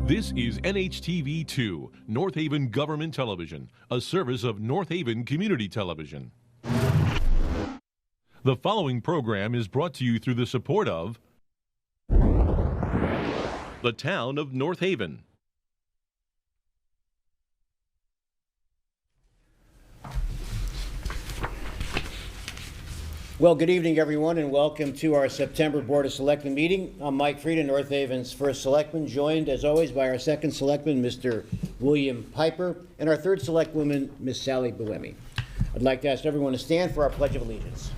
This is NHTV2, North Haven Government Television, a service of North Haven Community Television. The following program is brought to you through the support of the Town of North Haven. Well, good evening, everyone, and welcome to our September Board of Selectmen meeting. I'm Mike Frieden, North Haven's first Selectman, joined, as always, by our second Selectman, Mr. William Piper, and our third Selectwoman, Ms. Sally Buemi. I'd like to ask everyone to stand for our Pledge of Allegiance.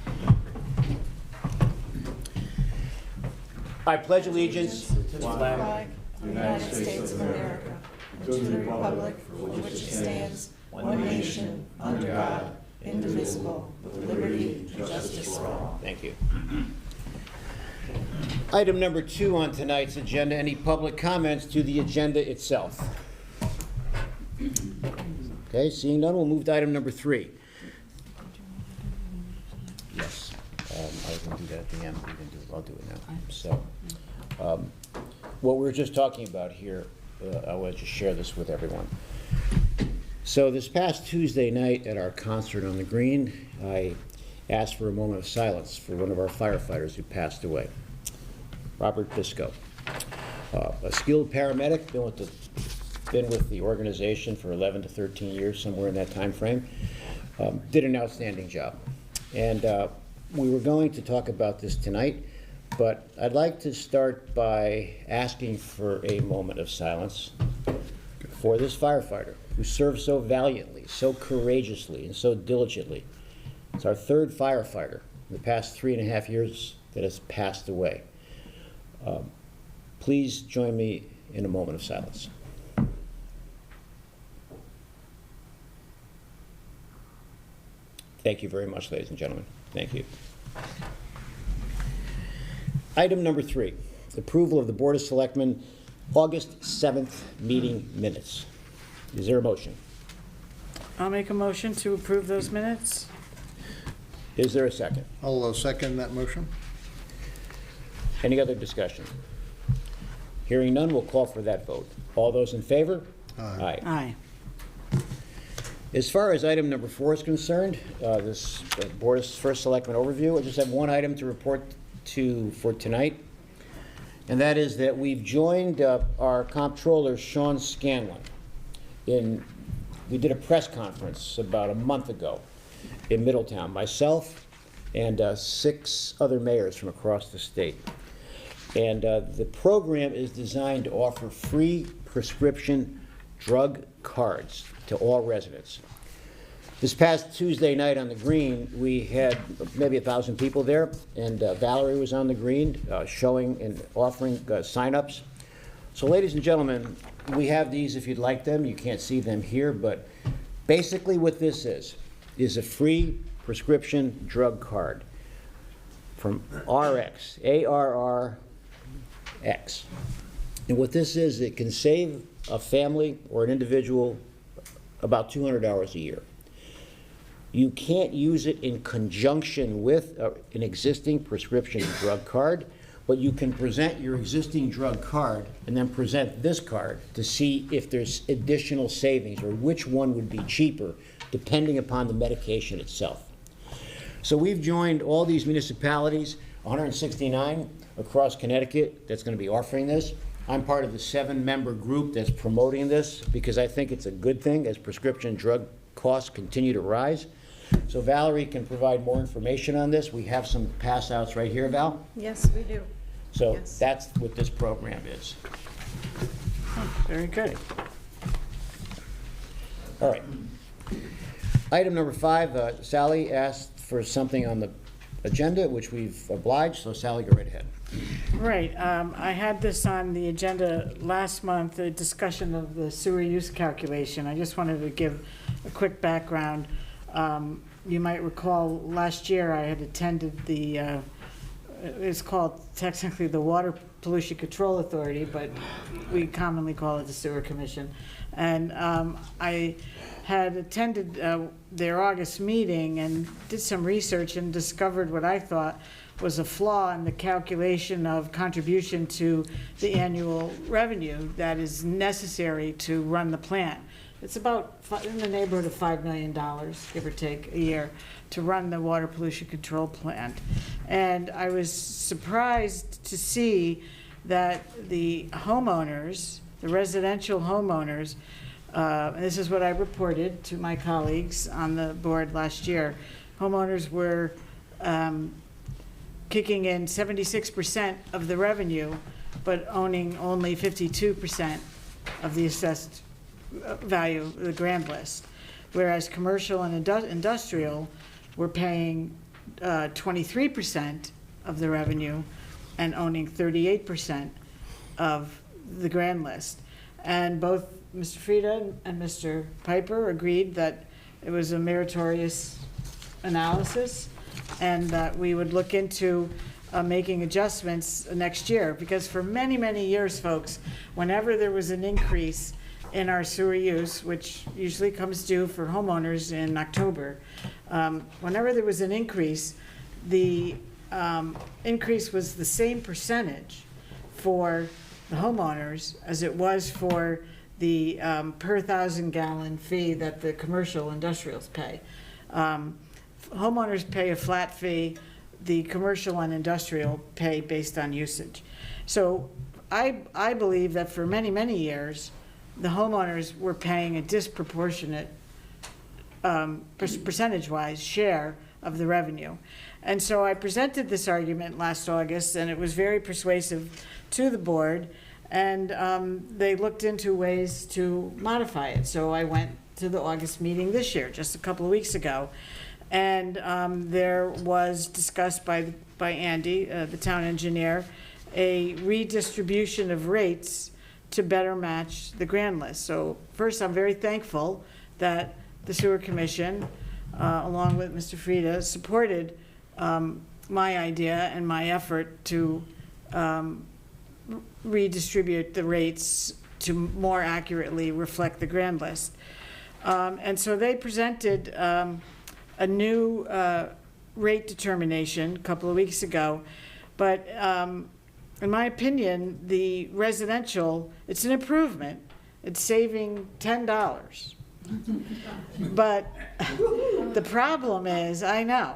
I pledge allegiance to the flag of the United States of America, and to the republic for which it stands, one nation, under God, indivisible, with liberty and justice for all. Thank you. Item number 2 on tonight's agenda, any public comments to the agenda itself? Okay, seeing none, we'll move to item number 3. Yes, I was going to do that at the end. I'll do it now. So, what we were just talking about here, I want to just share this with everyone. So this past Tuesday night at our concert on the Green, I asked for a moment of silence for one of our firefighters who passed away, Robert Biscoe, a skilled paramedic, been with the organization for 11 to 13 years, somewhere in that time frame. Did an outstanding job. And we were going to talk about this tonight, but I'd like to start by asking for a moment of silence for this firefighter who served so valiantly, so courageously, and so diligently. It's our third firefighter in the past 3.5 years that has passed away. Please join me in a moment of silence. Thank you very much, ladies and gentlemen. Thank you. Item number 3, approval of the Board of Selectmen August 7th meeting minutes. Is there a motion? I'll make a motion to approve those minutes. Is there a second? I'll second that motion. Any other discussion? Hearing none, we'll call for that vote. All those in favor? Aye. Aye. As far as item number 4 is concerned, this Board of First Selectman overview, I just have one item to report to for tonight, and that is that we've joined our comptroller, Sean Scanlon. We did a press conference about a month ago in Middletown, myself and 6 other mayors from across the state. And the program is designed to offer free prescription drug cards to all residents. This past Tuesday night on the Green, we had maybe 1,000 people there, and Valerie was on the Green showing and offering sign-ups. So ladies and gentlemen, we have these if you'd like them. You can't see them here, but basically what this is a free prescription drug card from RX, ARRX. And what this is, it can save a family or an individual about $200 a year. You can't use it in conjunction with an existing prescription drug card, but you can present your existing drug card and then present this card to see if there's additional savings or which one would be cheaper depending upon the medication itself. So we've joined all these municipalities, 169 across Connecticut, that's going to be offering this. I'm part of the 7-member group that's promoting this because I think it's a good thing as prescription drug costs continue to rise. So Valerie can provide more information on this. We have some pass outs right here, Val. Yes, we do. So Yes. That's what this program is. Oh, very good. All right. Item number 5, Sally asked for something on the agenda, which we've obliged, so Sally, go right ahead. Right. I had this on the agenda last month, a discussion of the sewer use calculation. I just wanted to give a quick background. You might recall last year I had attended the, it's called technically the Water Pollution Control Authority, but we commonly call it the Sewer Commission. And I had attended their August meeting and did some research and discovered what I thought was a flaw in the calculation of contribution to the annual revenue that is necessary to run the plant. It's about in the neighborhood of $5 million, give or take, a year to run the water pollution control plant. And I was surprised to see that the homeowners, the residential homeowners, and this is what I reported to my colleagues on the board last year, homeowners were kicking in 76% of the revenue, but owning only 52% of the assessed value of the grand list, whereas commercial and industrial were paying 23% of the revenue and owning 38% of the grand list. And both Mr. Frieda and Mr. Piper agreed that it was a meritorious analysis and that we would look into making adjustments next year, because for many, many years, folks, whenever there was an increase in our sewer use, which usually comes due for homeowners in October, whenever there was an increase, the increase was the same percentage for the homeowners as it was for the per 1,000-gallon fee that the commercial industrials pay. Homeowners pay a flat fee, the commercial and industrial pay based on usage. So I believe that for many, many years, the homeowners were paying a disproportionate percentage-wise share of the revenue. And so I presented this argument last August, and it was very persuasive to the board, and they looked into ways to modify it. So I went to the August meeting this year, just a couple of weeks ago, and there was discussed by Andy, the town engineer, a redistribution of rates to better match the grand list. So first, I'm very thankful that the Sewer Commission, along with Mr. Frieda, supported my idea and my effort to redistribute the rates to more accurately reflect the grand list. And so they presented a new rate determination a couple of weeks ago, but in my opinion, the residential, it's an improvement. It's saving $10. But the problem is, I know,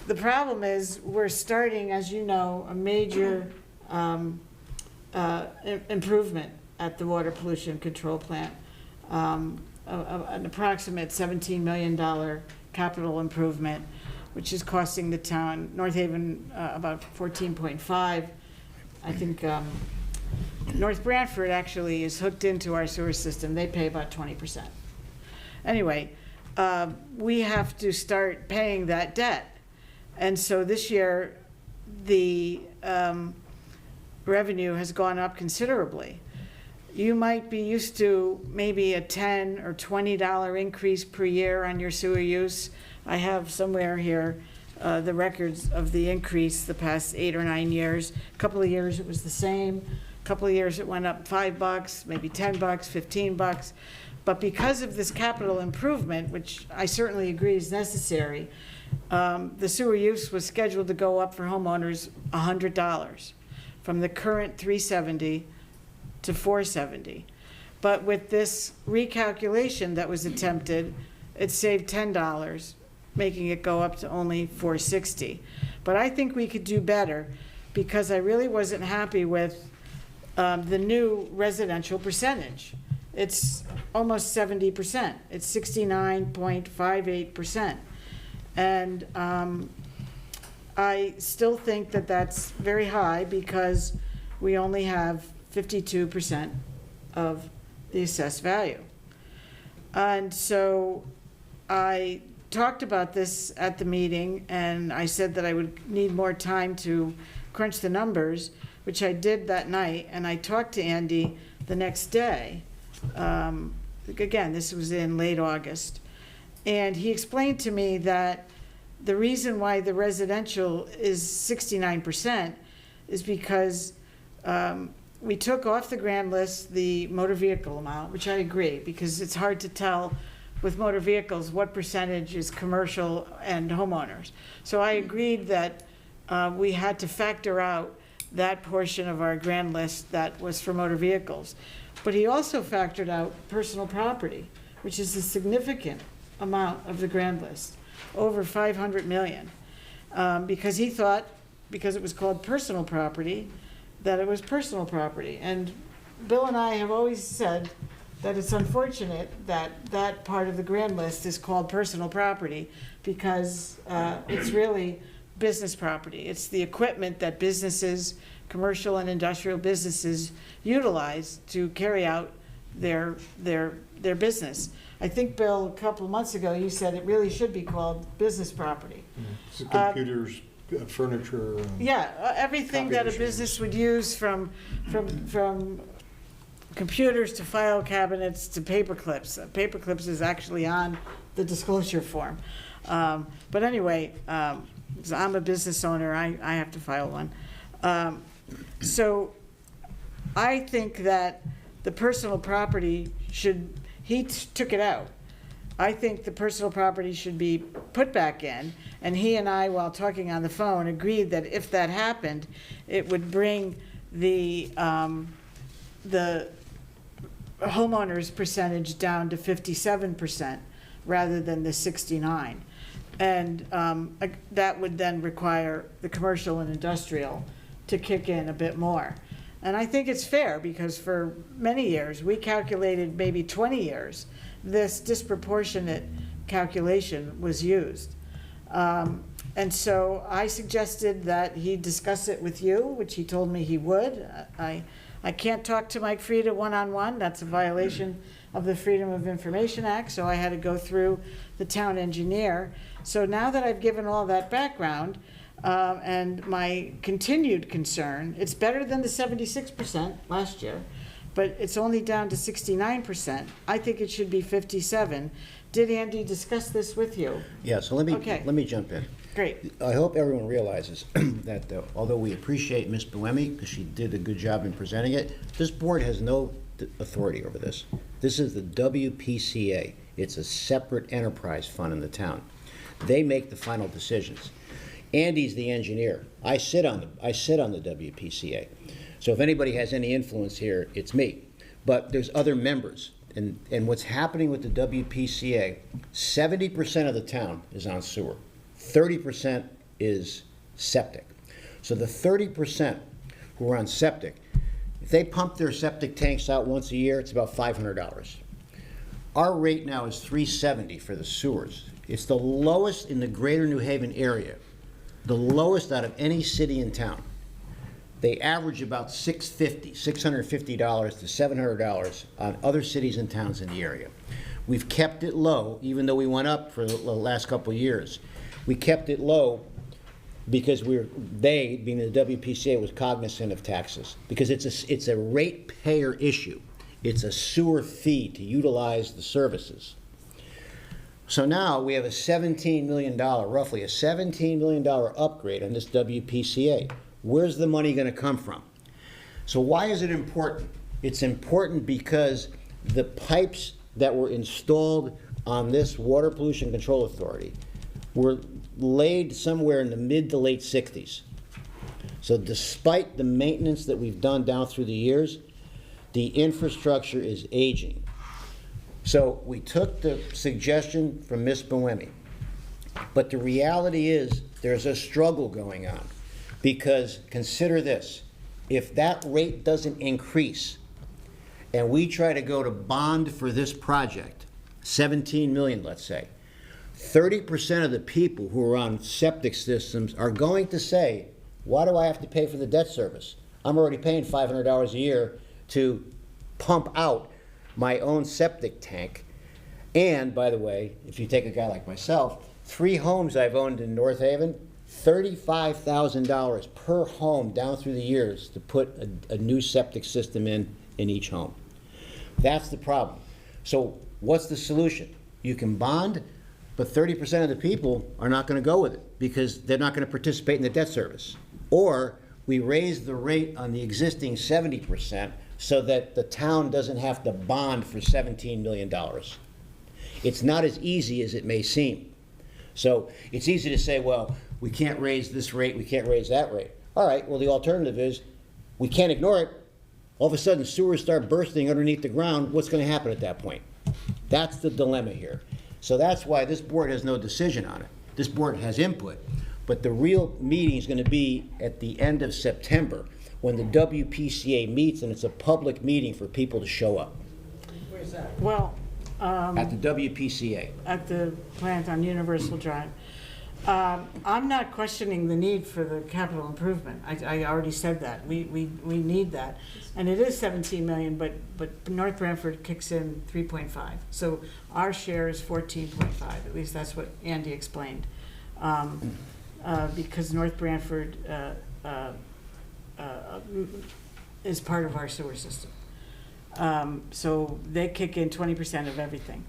the problem is we're starting, as you know, a major improvement at the water pollution control plant, an approximate $17 million capital improvement, which is costing the town, North Haven, about 14.5. I think North Branford actually is hooked into our sewer system. They pay about 20%. Anyway, we have to start paying that debt. And so this year, the revenue has gone up considerably. You might be used to maybe a $10 or $20 increase per year on your sewer use. I have somewhere here the records of the increase the past 8 or 9 years. A couple of years it was the same. A couple of years it went up $5, maybe $10, $15. But because of this capital improvement, which I certainly agree is necessary, the sewer use was scheduled to go up for homeowners $100 from the current $370 to $470. But with this recalculation that was attempted, it saved $10, making it go up to only $460. But I think we could do better, because I really wasn't happy with the new residential percentage. It's almost 70%. It's 69.58%. And I still think that that's very high, because we only have 52% of the assessed value. And so I talked about this at the meeting, and I said that I would need more time to crunch the numbers, which I did that night, and I talked to Andy the next day. Again, this was in late August, and he explained to me that the reason why the residential is 69% is because we took off the grand list the motor vehicle amount, which I agree, because it's hard to tell with motor vehicles what percentage is commercial and homeowners. So I agreed that we had to factor out that portion of our grand list that was for motor vehicles. But he also factored out personal property, which is a significant amount of the grand list, over 500 million. Because he thought, because it was called personal property, that it was personal property. And Bill and I have always said that it's unfortunate that that part of the grand list is called personal property, because it's really business property. It's the equipment that businesses, commercial and industrial businesses, utilize to carry out their business. I think, Bill, a couple of months ago, you said it really should be called business property. So computers, furniture. Yeah, everything Copy that a machines. business would use, from computers to file cabinets to paper clips. Paper clips is actually on the disclosure form. But anyway, 'cause I'm a business owner, I have to file one. So I think that the personal property should, took it out. I think the personal property should be put back in, and he and I, while talking on the phone, agreed that if that happened, it would bring the homeowner's percentage down to 57% rather than the 69. And that would then require the commercial and industrial to kick in a bit more. And I think it's fair, because for many years, we calculated, maybe 20 years, this disproportionate calculation was used. And so I suggested that he discuss it with you, which he told me he would. I can't talk to Mike Frieda one-on-one. That's a violation of the Freedom of Information Act, so I had to go through the town engineer. So now that I've given all that background, and my continued concern, it's better than the 76% last year, but it's only down to 69%. I think it should be 57. Did Andy discuss this with you? Yeah, so Okay. let me jump in. Great. I hope everyone realizes that although we appreciate Ms. Buemi, because she did a good job in presenting it, this board has no authority over this. This is the WPCA. It's a separate enterprise fund in the town. They make the final decisions. Andy's the engineer. I sit on the WPCA. So if anybody has any influence here, it's me. But there's other members. And what's happening with the WPCA, 70% of the town is on sewer. 30% is septic. So the 30% who are on septic, if they pump their septic tanks out once a year, it's about $500. Our rate now is $370 for the sewers. It's the lowest in the greater New Haven area, the lowest out of any city in town. They average about $650 to $700 on other cities and towns in the area. We've kept it low, even though we went up for the last couple of years. We kept it low because they, being the WPCA, was cognizant of taxes, because it's a ratepayer issue. It's a sewer fee to utilize the services. So now we have a $17 million, roughly a $17 million upgrade on this WPCA. Where's the money going to come from? So why is it important? It's important because the pipes that were installed on this Water Pollution Control Authority were laid somewhere in the mid to late 60s. So despite the maintenance that we've done down through the years, the infrastructure is aging. So we took the suggestion from Ms. Buemi, but the reality is there's a struggle going on, because consider this, if that rate doesn't increase and we try to go to bond for this project, 17 million, let's say, 30% of the people who are on septic systems are going to say, why do I have to pay for the debt service? I'm already paying $500 a year to pump out my own septic tank. And by the way, if you take a guy like myself, 3 homes I've owned in North Haven, $35,000 per home down through the years to put a new septic system in each home. That's the problem. So what's the solution? You can bond, but 30% of the people are not going to go with it because they're not going to participate in the debt service. Or we raise the rate on the existing 70% so that the town doesn't have to bond for $17 million. It's not as easy as it may seem. So it's easy to say, well, we can't raise this rate, we can't raise that rate. All right, well, the alternative is, we can't ignore it. All of a sudden, sewers start bursting underneath the ground. What's going to happen at that point? That's the dilemma here. So that's why this board has no decision on it. This board has input, but the real meeting is going to be at the end of September, when the WPCA meets, and it's a public meeting for people to show up. Well, At the WPCA. at the plant on Universal Drive. I'm not questioning the need for the capital improvement. I already said that. We need that. And it is 17 million, but North Branford kicks in 3.5. So our share is 14.5. At least that's what Andy explained. Because North Branford is part of our sewer system. So they kick in 20% of everything.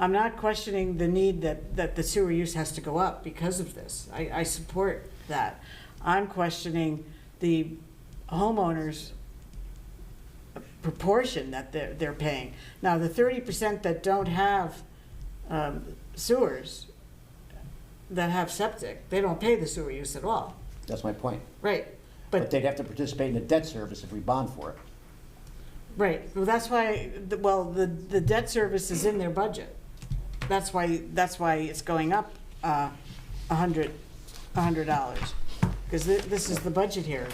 I'm not questioning the need that the sewer use has to go up because of this. I support that. I'm questioning the homeowners' proportion that they're paying. Now, the 30% that don't have sewers, that have septic, they don't pay the sewer use at all. That's my point. Right. But they'd have to participate in the debt service if we bond for it. Right, well, that's why, the debt service is in their budget. That's why it's going up $100. Because this is the budget here.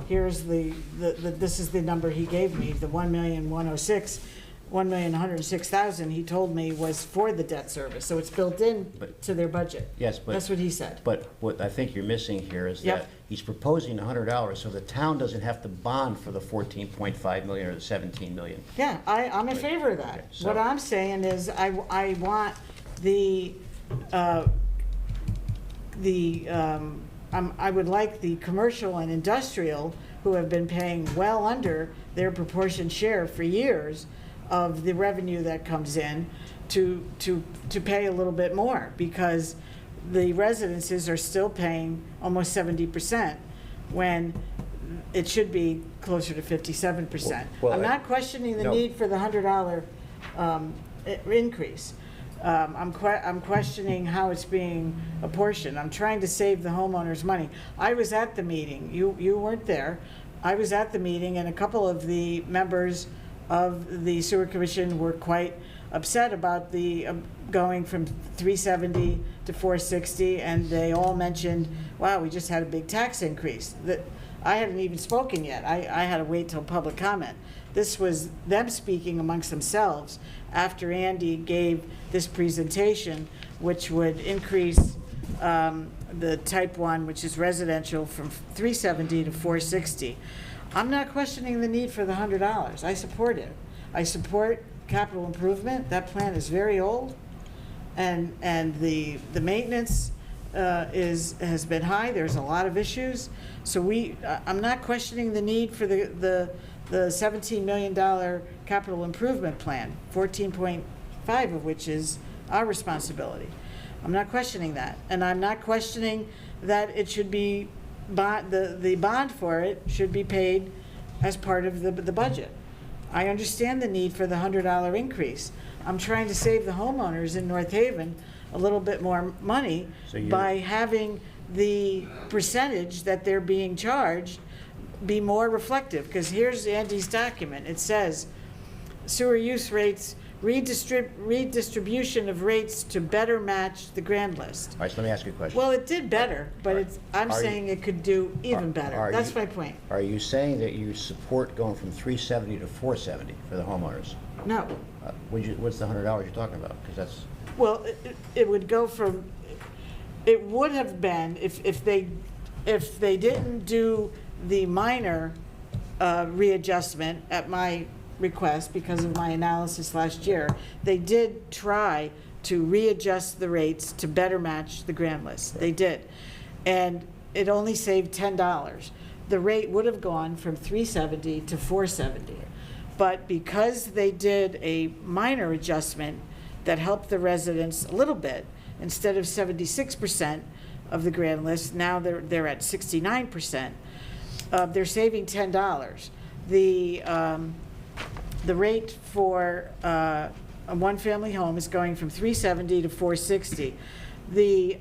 Here's this is the number he gave me, the 1,106,000 he told me was for the debt service. So it's built in to their budget. Yes, but. That's what he said. But what I think you're missing here is Yep. that he's proposing $100, so the town doesn't have to bond for the 14.5 million or the 17 million. Yeah, I'm in favor of that. Okay, so- What I'm saying is I want I would like the commercial and industrial, who have been paying well under their proportion share for years of the revenue that comes in, to pay a little bit more, because the residences are still paying almost 70% when it should be closer to 57%. Well, I'm not questioning the no. need for the $100 increase. I'm questioning how it's being apportioned. I'm trying to save the homeowners money. I was at the meeting. You weren't there. I was at the meeting, and a couple of the members of the sewer commission were quite upset about the going from 370 to 460, and they all mentioned, wow, we just had a big tax increase. That I hadn't even spoken yet. I had to wait till public comment. This was them speaking amongst themselves after Andy gave this presentation, which would increase the type 1, which is residential, from 370 to 460. I'm not questioning the need for the $100. I support it. I support capital improvement. That plan is very old, and the maintenance has been high. There's a lot of issues. So I'm not questioning the need for the $17 million capital improvement plan, 14.5 of which is our responsibility. I'm not questioning that, and I'm not questioning that it should be the bond for it should be paid as part of the budget. I understand the need for the $100 increase. I'm trying to save the homeowners in North Haven a little bit more money by having the percentage that they're being charged be more reflective. Because here's Andy's document. It says sewer use rates, redistribution of rates to better match the grand list. All right, so let me ask you a question. Well, it did better, but I'm Are you- saying it could do even better. That's my point. Are you saying that you support going from 370 to 470 for the homeowners? No. What's the $100 you're talking about? Because that's, Well, it would go from, it would have been, if they didn't do the minor readjustment at my request because of my analysis last year, they did try to readjust the rates to better match the grand list. They did. And it only saved $10. The rate would have gone from 370 to 470. But because they did a minor adjustment that helped the residents a little bit, instead of 76% of the grand list, now they're at 69%. They're saving $10. The rate for a one-family home is going from 370 to 460. the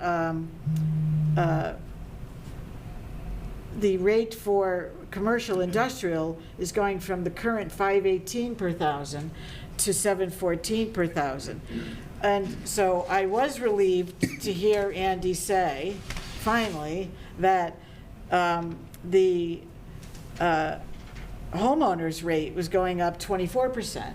rate for commercial industrial is going from the current 518 per thousand to 714 per thousand. And so I was relieved to hear Andy say, finally, that the homeowner's rate was going up 24%.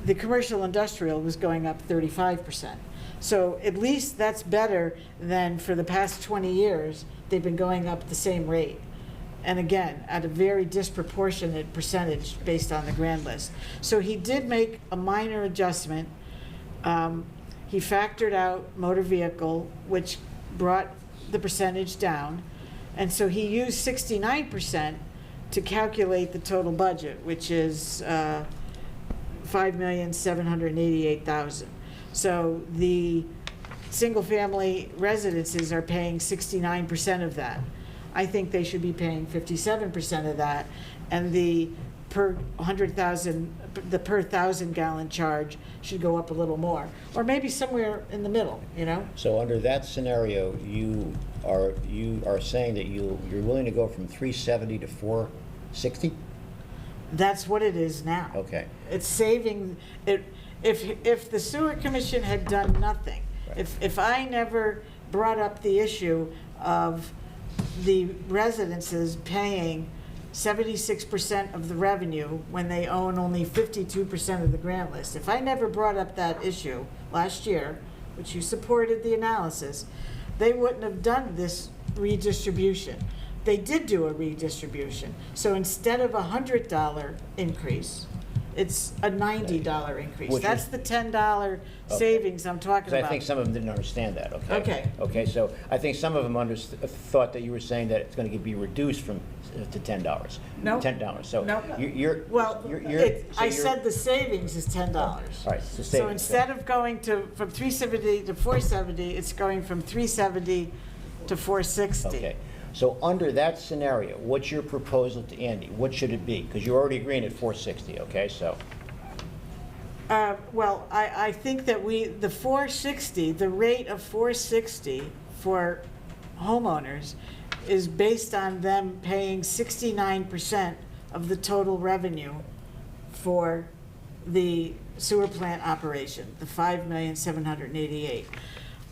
The commercial industrial was going up 35%. So at least that's better than for the past 20 years, they've been going up the same rate. And again, at a very disproportionate percentage based on the grand list. So he did make a minor adjustment. He factored out motor vehicle, which brought the percentage down. And so he used 69% to calculate the total budget, which is $5,788,000. So the single-family residences are paying 69% of that. I think they should be paying 57% of that, and the per 100,000, the per 1,000 gallon charge should go up a little more, or maybe somewhere in the middle, you know? So under that scenario, you are saying that you're willing to go from 370 to 460? That's what it is now. Okay. It's saving, if the sewer commission had done nothing, Right. if I never brought up the issue of the residences paying 76% of the revenue when they own only 52% of the grant list, if I never brought up that issue last year, which you supported the analysis, they wouldn't have done this redistribution. They did do a redistribution. So instead of a $100 increase, it's a $90 increase. Which That's is- the $10 savings I'm talking Because about. I think some of them didn't understand that, okay? Okay. Okay, so I think some of them thought that you were saying that it's going to be reduced from, to $10. No. $10, so No. you're. Well, I said the savings is $10. All right, the So savings, instead of going from 370 to 470, it's going from 370 to 460. Okay, so under that scenario, what's your proposal to Andy? What should it be? Because you're already agreeing at 460, okay, so. Well, I think that the 460, the rate of 460 for homeowners is based on them paying 69% of the total revenue for the sewer plant operation, the $5,788,000.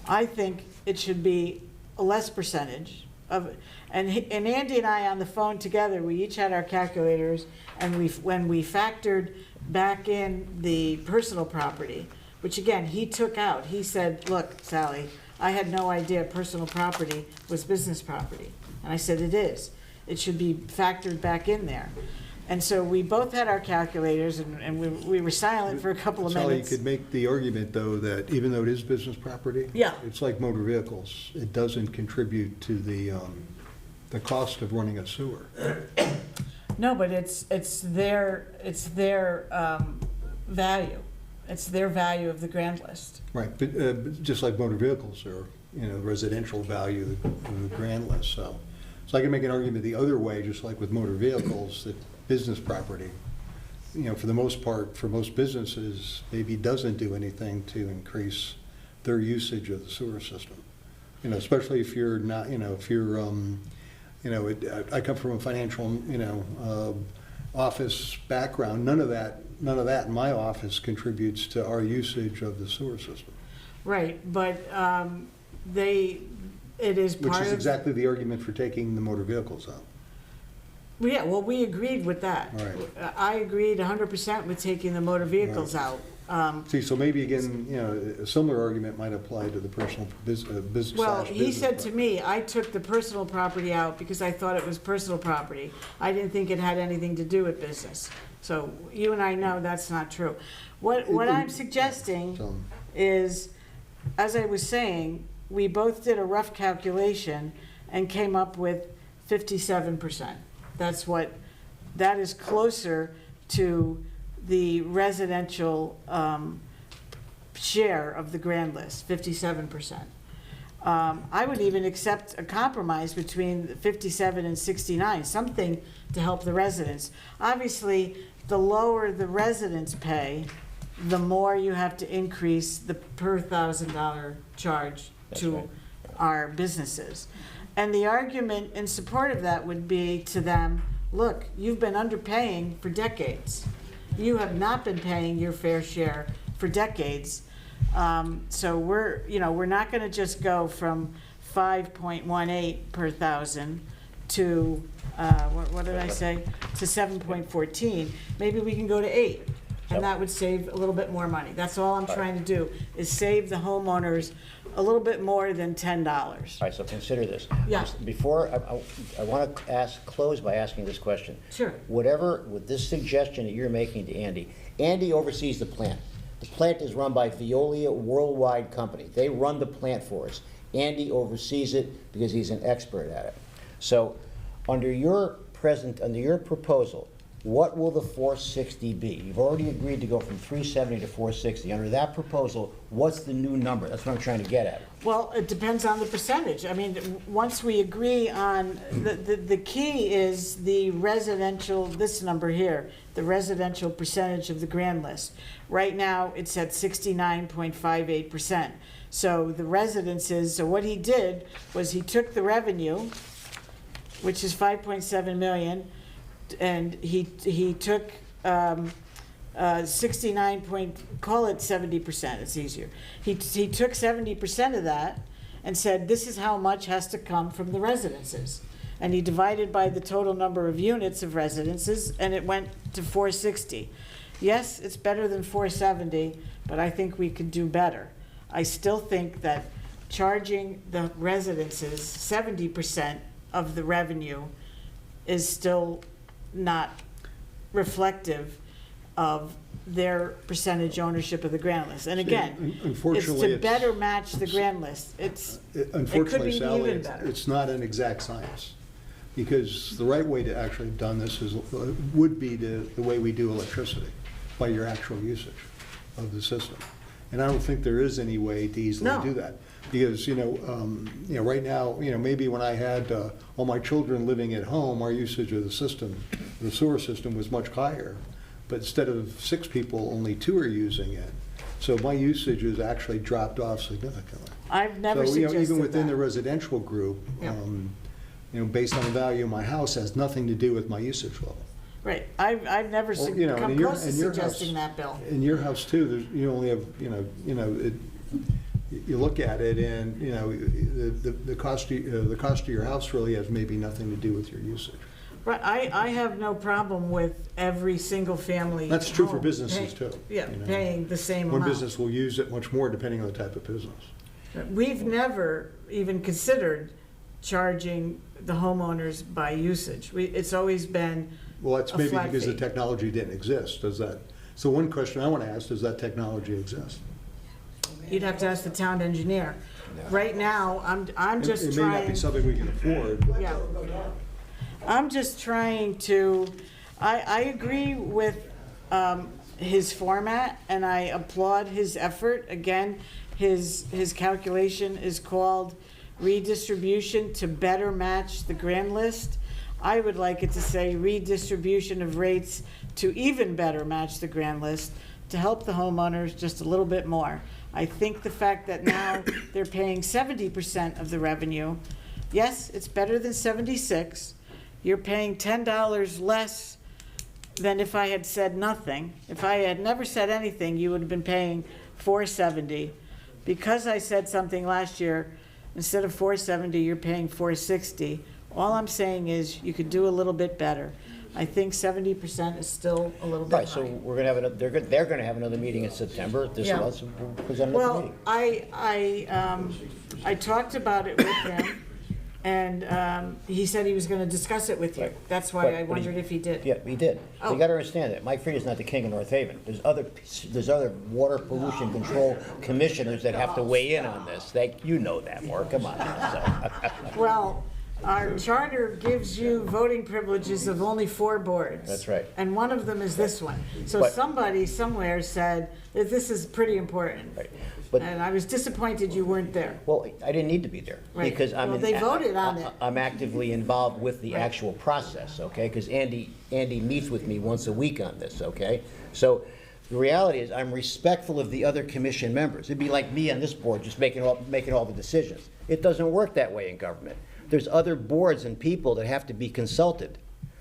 I think it should be a less percentage of, and Andy and I on the phone together, we each had our calculators, and when we factored back in the personal property, which again, he took out, he said, look, Sally, I had no idea personal property was business property. And I said, it is. It should be factored back in there. And so we both had our calculators, and we were silent for a couple of Sally, you minutes. could make the argument, though, that even though it is business property. Yeah. It's like motor vehicles. It doesn't contribute to the cost of running a sewer. No, but it's their value. It's their value of the grand list. Right, but just like motor vehicles are, residential value of the grand list, so. So I can make an argument the other way, just like with motor vehicles, that business property, for the most part, for most businesses, maybe doesn't do anything to increase their usage of the sewer system. Especially if you're not, if you're, I come from a financial, office background. None of that in my office contributes to our usage of the sewer system. Right, but it is part of. Which is exactly the argument for taking the motor vehicles out. Yeah, well, we agreed with that. Right. I agreed 100% with taking the motor vehicles out. See, so maybe again, a similar argument might apply to the personal business. Well, he said to me, I took the personal property out because I thought it was personal property. I didn't think it had anything to do with business. So you and I know that's not true. What I'm suggesting is, as I was saying, we both did a rough calculation and came up with 57%. That is closer to the residential share of the grand list, 57%. I would even accept a compromise between 57 and 69, something to help the residents. Obviously, the lower the residents pay, the more you have to increase the per $1,000 charge to right. our businesses. And the argument in support of that would be to them, look, you've been underpaying for decades. You have not been paying your fair share for decades. So we're not gonna just go from 5.18 per thousand to, what did I say? To 7.14. Maybe we can go to 8, and that would save a little bit more money. That's all I'm trying to do, is save the homeowners a little bit more than $10. All right, so consider this. Yeah. Before, I want to close by asking this question. Sure. Whatever, with this suggestion that you're making to Andy, Andy oversees the plant. The plant is run by Veolia Worldwide Company. They run the plant for us. Andy oversees it because he's an expert at it. So, under your proposal, what will the 460 be? You've already agreed to go from 370 to 460. Under that proposal, what's the new number? That's what I'm trying to get at. Well, it depends on the percentage. I mean, once we agree on, the key is the residential, this number here, the residential percentage of the grand list. Right now, it's at 69.58%. So the residences, so what he did was he took the revenue, which is 5.7 million, and he took 69 point, call it 70%, it's easier. He took 70% of that and said, this is how much has to come from the residences. And he divided by the total number of units of residences, and it went to 460. Yes, it's better than 470, but I think we could do better. I still think that charging the residences 70% of the revenue is still not reflective of their percentage ownership of the grand list. And again, Unfortunately, it's to better match the grand list. It could Unfortunately, be Sally, even better. it's not an exact science. Because the right way to actually have done this would be the way we do electricity, by your actual usage of the system. And I don't think there is any way to easily No. do that. Because, right now, maybe when I had all my children living at home, our usage of the system, the sewer system was much higher. But instead of 6 people, only 2 are using it. So my usage has actually dropped off significantly. I've never So, suggested even within the that. residential group, Yeah. based on the value of my house, has nothing to do with my usage level. Right, I've never Well, come in your- close to in your suggesting house- that, Bill. In your house too, you only have, you look at it and, the cost of your house really has maybe nothing to do with your usage. Right, I have no problem with every single family. That's true for home businesses pay- too. Yeah, paying the same One amount. business will use it much more depending on the type of business. We've never even considered charging the homeowners by usage. It's always been Well, that's a maybe flat because the fee. technology didn't exist, so one question I want to ask, does that technology exist? You'd have to ask the town engineer. Right now, I'm just It may not be trying, something we can afford, but yeah. I'm just trying to, I agree with his format, and I applaud his effort. Again, his calculation is called redistribution to better match the grand list. I would like it to say redistribution of rates to even better match the grand list, to help the homeowners just a little bit more. I think the fact that now they're paying 70% of the revenue, yes, it's better than 76. You're paying $10 less than if I had said nothing. If I had never said anything, you would have been paying $470. Because I said something last year, instead of $470, you're paying $460. All I'm saying is you could do a little bit better. I think 70% is still a little bit Right, so high. we're gonna have another, they're gonna have another meeting in September. This Yeah. will also present another Well, meeting. I talked about it with him, and he said he was gonna discuss it with you. Right. That's why But- I but he- wondered if he did. Yeah, he did. Oh. You gotta understand that Mike Frida's not the king of North Haven. There's other water pollution control commissioners that have to weigh in on this. You know that, Mark, come on. So. Well, our charter gives you voting privileges of only 4 boards. That's right. And one of them is this one. So But- somebody somewhere said that this is pretty important. Right. But- And I was disappointed you weren't there. Well, I didn't need to be there. Right. Because Well, they voted on it. I'm actively involved with the Right. actual process, okay? Because Andy meets with me once a week on this, okay? So The reality is, I'm respectful of the other commission members. It'd be like me on this board, just making all the decisions. It doesn't work that way in government. There's other boards and people that have to be consulted.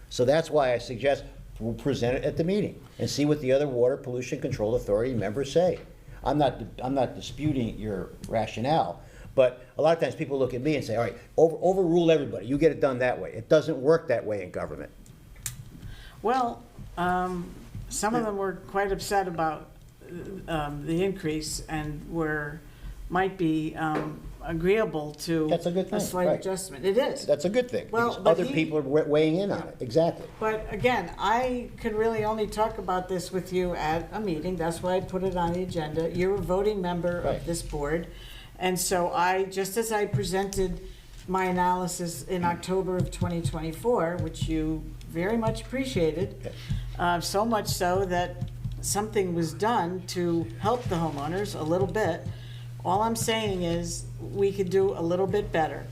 So that's why I suggest we'll present it at the meeting and see what the other Water Pollution Control Authority members say. I'm not disputing your rationale, but a lot of times people look at me and say, all right, overrule everybody. You get it done that way. It doesn't work that way in government. Well, some of them were quite upset about the increase and might be agreeable to That's a good thing, a slight right. adjustment. It is. That's a good thing, Well, because but other people are weighing in on it, exactly. But again, I could really only talk about this with you at a meeting. That's why I put it on the agenda. You're a voting member Right. of this board. And so just as I presented my analysis in October of 2024, which you very much appreciated, so much so that something was done to help the homeowners a little bit. All I'm saying is we could do a little bit better.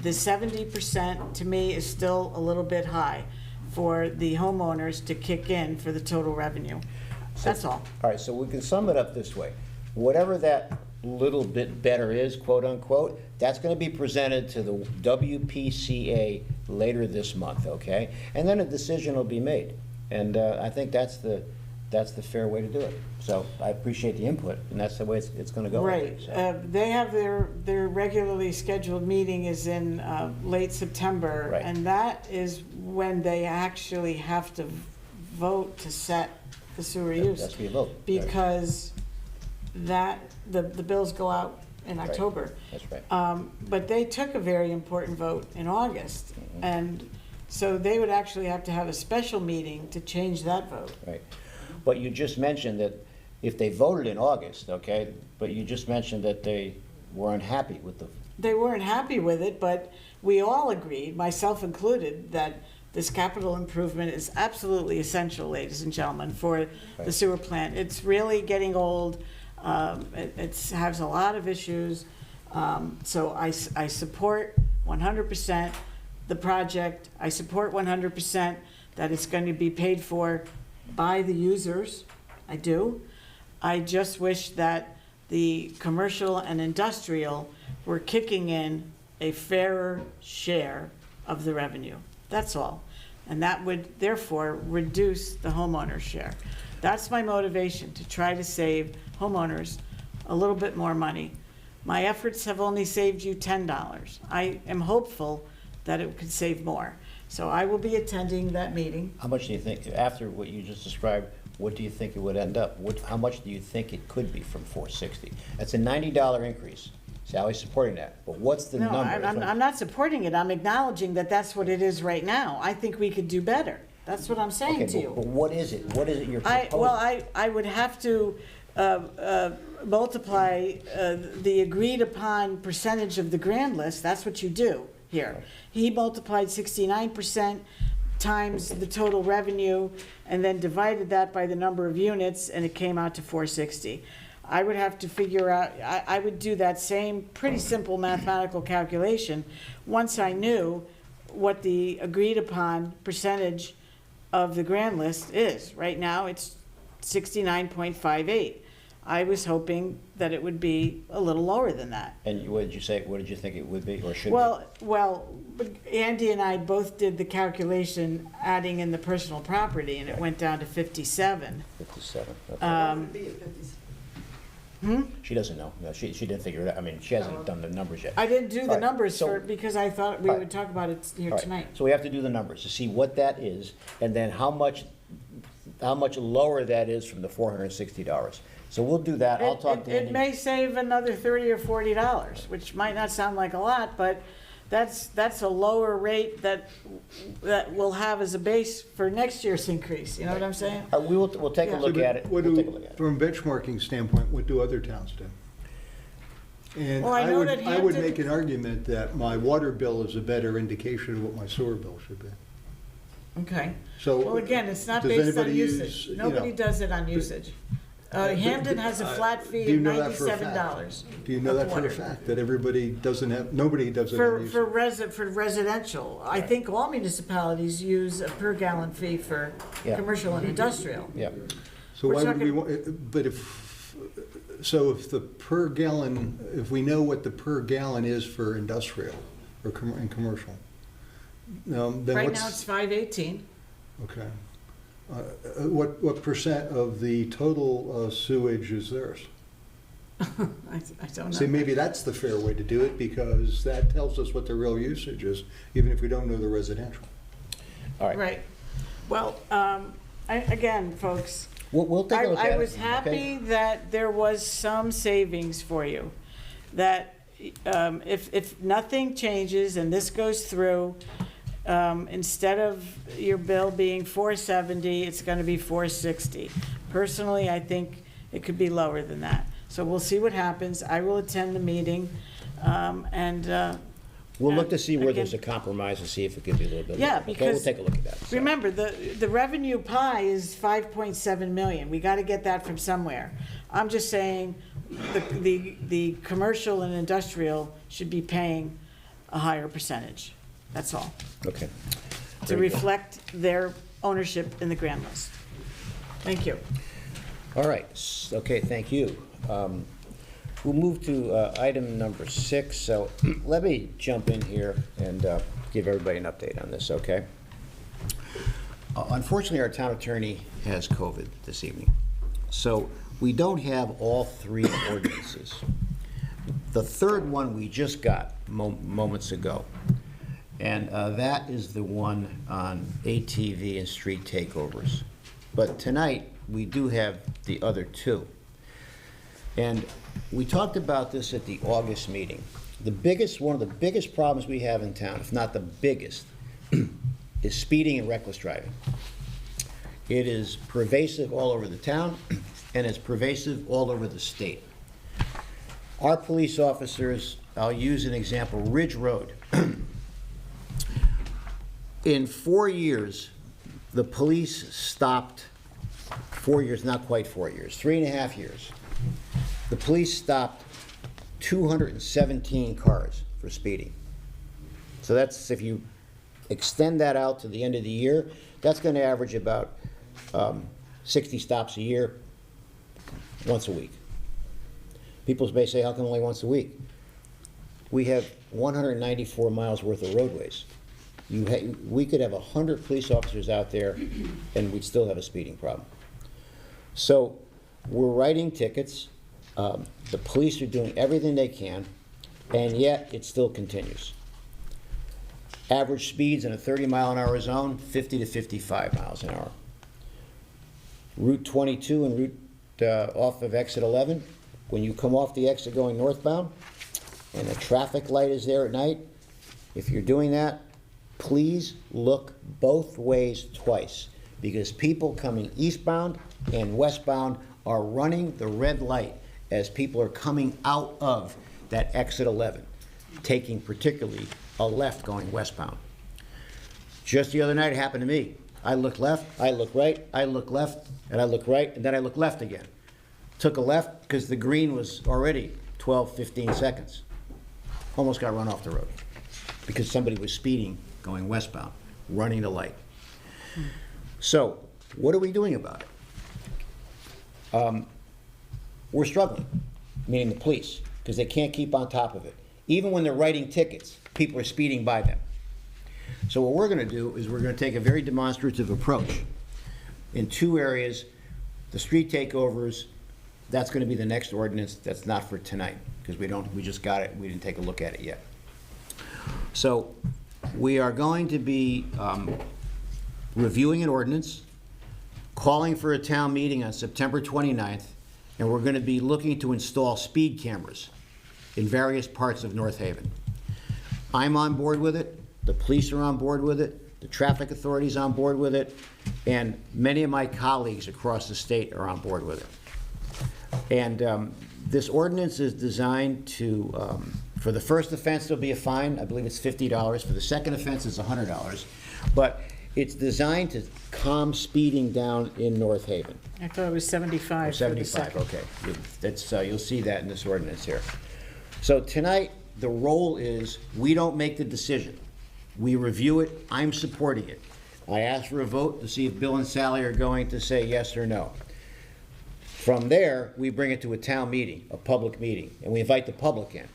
The 70% to me is still a little bit high for the homeowners to kick in for the total revenue. That's all. All right, so we can sum it up this way. Whatever that little bit better is, quote unquote, that's going to be presented to the WPCA later this month, okay? And then a decision will be made. And I think that's the fair way to do it. So I appreciate the input, and that's the way it's going to go. Right. So. They have their regularly scheduled meeting is in late September. Right. And that is when they actually have to vote to set the sewer use. That's be a vote. Because the bills go out in Right. October. That's right. But they took a very important vote in August. Mm-hmm. And so they would actually have to have a special meeting to change that vote. Right. But you just mentioned that if they voted in August, okay, but you just mentioned that they were unhappy with the. They weren't happy with it, but we all agreed, myself included, that this capital improvement is absolutely essential, ladies and gentlemen, for the Right. sewer plant. It's really getting old. It has a lot of issues. So I support 100% the project. I support 100% that it's going to be paid for by the users. I do. I just wish that the commercial and industrial were kicking in a fairer share of the revenue. That's all. And that would therefore reduce the homeowner's share. That's my motivation, to try to save homeowners a little bit more money. My efforts have only saved you $10. I am hopeful that it could save more. So I will be attending that meeting. How much do you think, after what you just described, what do you think it would end up? How much do you think it could be from $460? That's a $90 increase. Sally's supporting that, but what's the No, number? I'm not supporting it. I'm acknowledging that that's what it is right now. I think we could do better. That's what I'm saying to Okay, you. but what is it? What is it you're proposing? I would have to multiply the agreed upon percentage of the grand list. That's what you do here. He multiplied 69% times the total revenue and then divided that by the number of units, and it came out to 460. I would have to figure out, I would do that same pretty simple mathematical calculation once I knew what the agreed upon percentage of the grand list is. Right now, it's 69.58. I was hoping that it would be a little lower than that. And what did you say, what did you think it would be, or should be? Well, Andy and I both did the calculation, adding in the personal property, and it went down to 57. 57. Okay. Hmm? She doesn't know. No, she didn't figure it out. I mean, she hasn't done the numbers yet. I didn't do All the right, numbers so- because I thought we All right. would talk about it here All right, tonight. So we have to do the numbers to see what that is, and then how much lower that is from the $460. So we'll do that. I'll talk to Andy. It may save another $30 or $40, which might not sound like a lot, but that's a lower rate that we'll have as a base for next year's increase. You know what I'm saying? We'll take a Yeah. look at it. What We'll do- take a look at it. From a benchmarking standpoint, what do other towns do? And Well, I know that I would Hampton- make an argument that my water bill is a better indication of what my sewer bill should be. Okay. So. Well, again, it's not does based on anybody usage. use, Nobody does it on usage. Hamden has a flat Do fee you of know that for a fact? $97. Do you know that for a fact, that everybody doesn't have, nobody does it on For usage? residential. I think all municipalities use a per gallon fee for Yeah. commercial and industrial. Yeah. So We're why would we talking- want, but if the per gallon, if we know what the per gallon is for industrial or and commercial, then Right what's? now, it's 518. Okay. What percent of the total sewage is theirs? I don't See, know. maybe that's the fair way to do it, because that tells us what the real usage is, even if we don't know the residential. All right. Right. Well, again, folks, We'll take a look at it. I was happy okay? that there was some savings for you. That if nothing changes and this goes through, instead of your bill being $470, it's gonna be $460. Personally, I think it could be lower than that. So we'll see what happens. I will attend the meeting, and, We'll look to see where there's a again- compromise and see if it could be a little bit. Yeah, lower. Okay, we'll because take a look at that. So. remember, the revenue pie is 5.7 million. We gotta get that from somewhere. I'm just saying, the commercial and industrial should be paying a higher percentage. That's all. Okay. To Very good. reflect their ownership in the grand list. Thank you. All right, okay, thank you. We'll move to item number 6. So let me jump in here and give everybody an update on this, okay? Unfortunately, our town attorney has COVID this evening, so we don't have all 3 ordinances. The third one we just got moments ago, and that is the one on ATV and street takeovers. But tonight, we do have the other 2. And we talked about this at the August meeting. One of the biggest problems we have in town, if not the biggest, is speeding and reckless driving. It is pervasive all over the town, and it's pervasive all over the state. Our police officers, I'll use an example, Ridge Road. In 4 years, the police stopped, 4 years, not quite 4 years, 3.5 years. The police stopped 217 cars for speeding. So that's, if you extend that out to the end of the year, that's going to average about 60 stops a year, once a week. People may say, how come only once a week? We have 194 miles worth of roadways. We could have 100 police officers out there and we'd still have a speeding problem. So we're writing tickets. The police are doing everything they can, and yet it still continues. Average speeds in a 30-mile-an-hour zone, 50 to 55 miles an hour. Route 22 and route off of exit 11, when you come off the exit going northbound, and the traffic light is there at night, if you're doing that, please look both ways twice, because people coming eastbound and westbound are running the red light as people are coming out of that exit 11, taking particularly a left going westbound. Just the other night, it happened to me. I looked left, I looked right, I looked left, and I looked right, and then I looked left again. Took a left because the green was already 12, 15 seconds. Almost got run off the road because somebody was speeding going westbound, running the light. So, what are we doing about it? We're struggling, meaning the police, because they can't keep on top of it. Even when they're writing tickets, people are speeding by them. So what we're going to do is we're going to take a very demonstrative approach in 2 areas. The street takeovers, that's going to be the next ordinance. That's not for tonight, because we just got it. We didn't take a look at it yet. So we are going to be reviewing an ordinance, calling for a town meeting on September 29th, and we're going to be looking to install speed cameras in various parts of North Haven. I'm on board with it, the police are on board with it, the traffic authority's on board with it, and many of my colleagues across the state are on board with it. And this ordinance is designed to, for the first offense, there'll be a fine. I believe it's $50. For the second offense, it's $100. But it's designed to calm speeding down in North Haven. I thought it was 75 for the 75, second. okay. That's, you'll see that in this ordinance here. So tonight, the role is, we don't make the decision. We review it, I'm supporting it. I ask for a vote to see if Bill and Sally are going to say yes or no. From there, we bring it to a town meeting, a public meeting, and we invite the public in.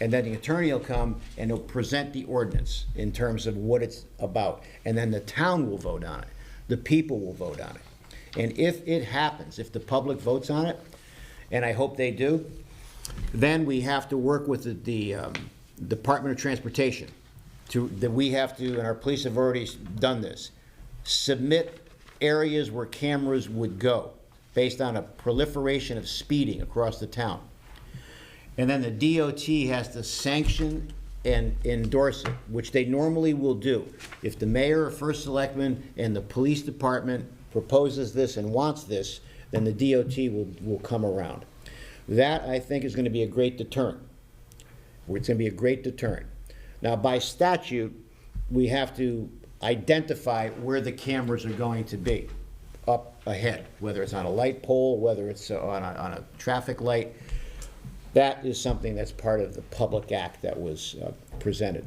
And then the attorney will come and he'll present the ordinance in terms of what it's about. And then the town will vote on it. The people will vote on it. And if it happens, if the public votes on it, and I hope they do, then we have to work with the Department of Transportation that we have to, and our police have already done this, submit areas where cameras would go based on a proliferation of speeding across the town. And then the DOT has to sanction and endorse it, which they normally will do. If the mayor or first selectman and the police department proposes this and wants this, then the DOT will come around. That, I think, is going to be a great deterrent. It's going to be a great deterrent. Now, by statute, we have to identify where the cameras are going to be up ahead, whether it's on a light pole, whether it's on a traffic light. That is something that's part of the public act that was presented.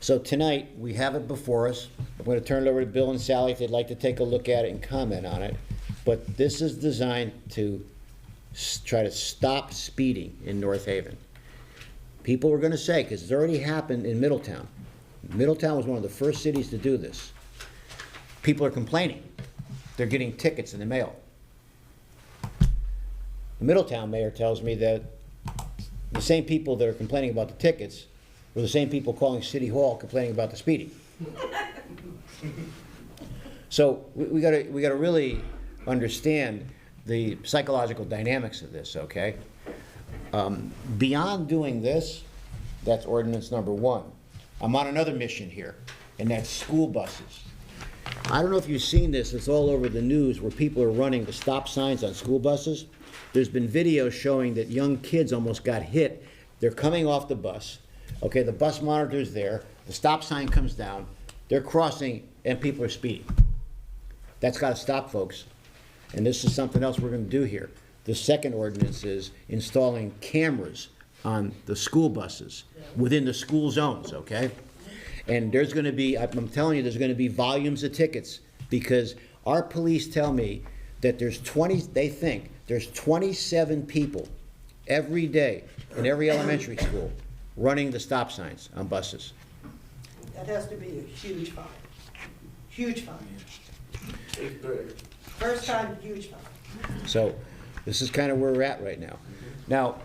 So tonight, we have it before us. I'm going to turn it over to Bill and Sally if they'd like to take a look at it and comment on it. But this is designed to try to stop speeding in North Haven. People are going to say, because it's already happened in Middletown. Middletown was one of the first cities to do this. People are complaining. They're getting tickets in the mail. The Middletown mayor tells me that the same people that are complaining about the tickets were the same people calling City Hall complaining about the speeding. So we gotta really understand the psychological dynamics of this, okay? Beyond doing this, that's ordinance number 1. I'm on another mission here, and that's school buses. I don't know if you've seen this, it's all over the news where people are running the stop signs on school buses. There's been videos showing that young kids almost got hit. They're coming off the bus. Okay, the bus monitor's there, the stop sign comes down, they're crossing, and people are speeding. That's gotta stop, folks. And this is something else we're gonna do here. The second ordinance is installing cameras on the school buses within the school zones, okay? And there's gonna be, I'm telling you, there's gonna be volumes of tickets because our police tell me that they think there's 27 people every day in every elementary school running the stop signs on buses. That has to be a huge fine. Huge fine. First time, huge fine. So this is kind of where we're at right now. Now,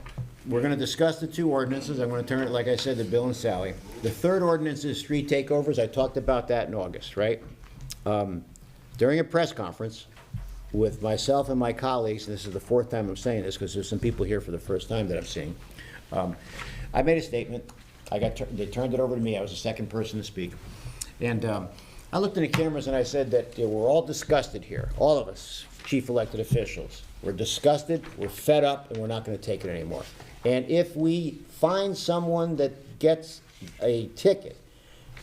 we're going to discuss the 2 ordinances. I'm going to turn it, like I said, to Bill and Sally. The 3rd ordinance is street takeovers. I talked about that in August, right? During a press conference with myself and my colleagues, and this is the 4th time I'm saying this because there's some people here for the first time that I'm seeing, I made a statement. They turned it over to me. I was the second person to speak. And I looked in the cameras and I said that we're all disgusted here, all of us, chief elected officials. We're disgusted, we're fed up, and we're not going to take it anymore. And if we find someone that gets a ticket,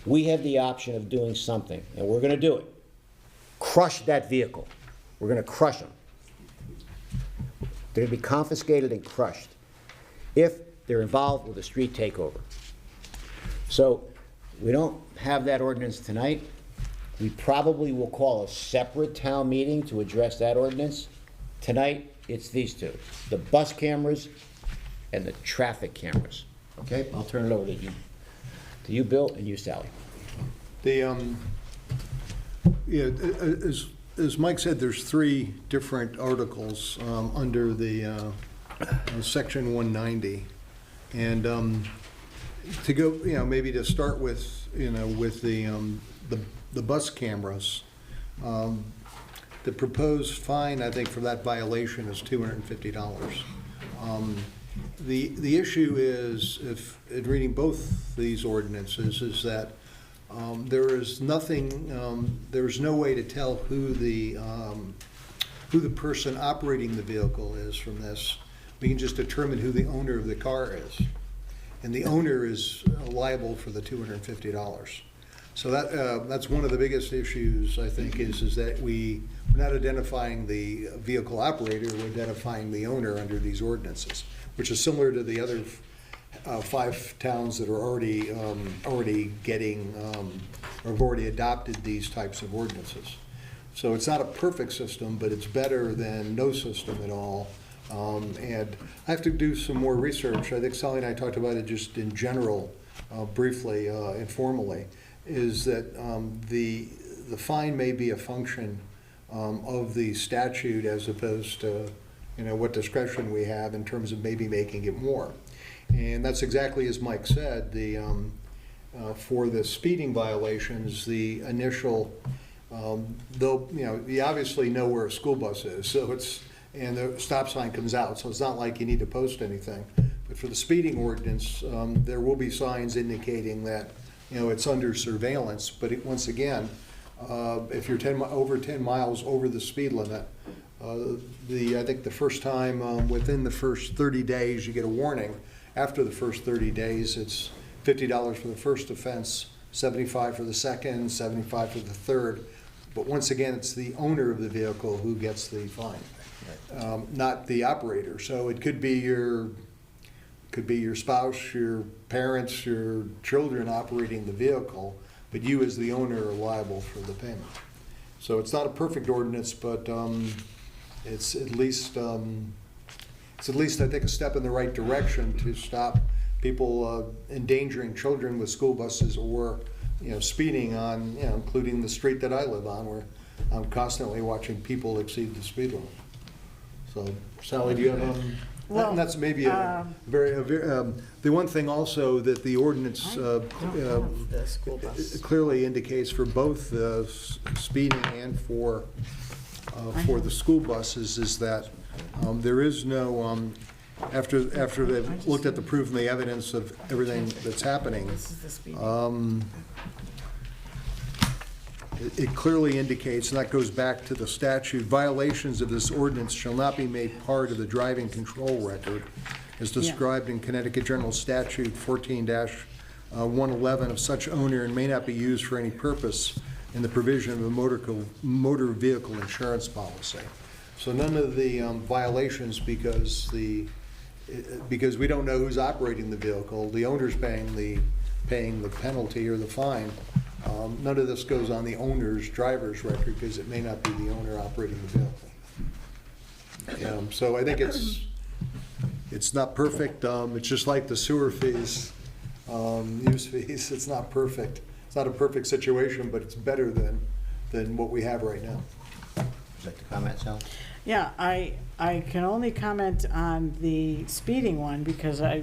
we have the option of doing something, and we're going to do it. Crush that vehicle. We're going to crush them. They're going to be confiscated and crushed if they're involved with a street takeover. So we don't have that ordinance tonight. We probably will call a separate town meeting to address that ordinance. Tonight, it's these 2, the bus cameras and the traffic cameras. Okay, I'll turn it over to you, Bill, and you, Sally. As Mike said, there's 3 different articles under the section 190, and to go, maybe to start with, with the bus cameras. The proposed fine, I think, for that violation is $250. The issue is, if in reading both these ordinances, is that there is nothing, there's no way to tell who the person operating the vehicle is from this. We can just determine who the owner of the car is, and the owner is liable for the $250. So that's one of the biggest issues, I think, is that we're not identifying the vehicle operator, we're identifying the owner under these ordinances, which is similar to the other 5 towns that are already getting or have already adopted these types of ordinances. So it's not a perfect system, but it's better than no system at all. And I have to do some more research. I think Sally and I talked about it just in general, briefly, informally, is that the fine may be a function of the statute as opposed to, what discretion we have in terms of maybe making it more. And that's exactly as Mike said, for the speeding violations, the initial, though, you obviously know where a school bus is, so and the stop sign comes out, so it's not like you need to post anything. But for the speeding ordinance, there will be signs indicating that, it's under surveillance, but once again, if you're over 10 miles over the speed limit, I think the first time, within the first 30 days, you get a warning. After the first 30 days, it's $50 for the first offense, $75 for the second, $75 for the third. But once again, it's the owner of the vehicle who gets the fine, not the operator. So it could be your spouse, your parents, your children operating the vehicle, but you as the owner are liable for the payment. So it's not a perfect ordinance, but it's at least I think a step in the right direction to stop people endangering children with school buses or speeding on including the street that I live on, where I'm constantly watching people exceed the speed limit. So Sally, do you have Well, and that's maybe a very the one thing also that the ordinance The school bus. clearly indicates for both speeding and for the school buses is that there is no, after they've looked at the proof and the evidence of everything that's happening, This is the speeding. it clearly indicates, and that goes back to the statute, violations of this ordinance shall not be made part of the driving control record as described in Connecticut General Statute 14-111 of such owner and may not be used for any purpose in the provision of a motor vehicle insurance policy. So none of the violations, because we don't know who's operating the vehicle, the owner's paying the penalty or the fine. None of this goes on the owner's driver's record because it may not be the owner operating the vehicle. So I think it's not perfect. It's just like the sewer fees, use fees. It's not perfect. It's not a perfect situation, but it's better than what we have right now. Would you like to comment, Sal? Yeah, I can only comment on the speeding one because I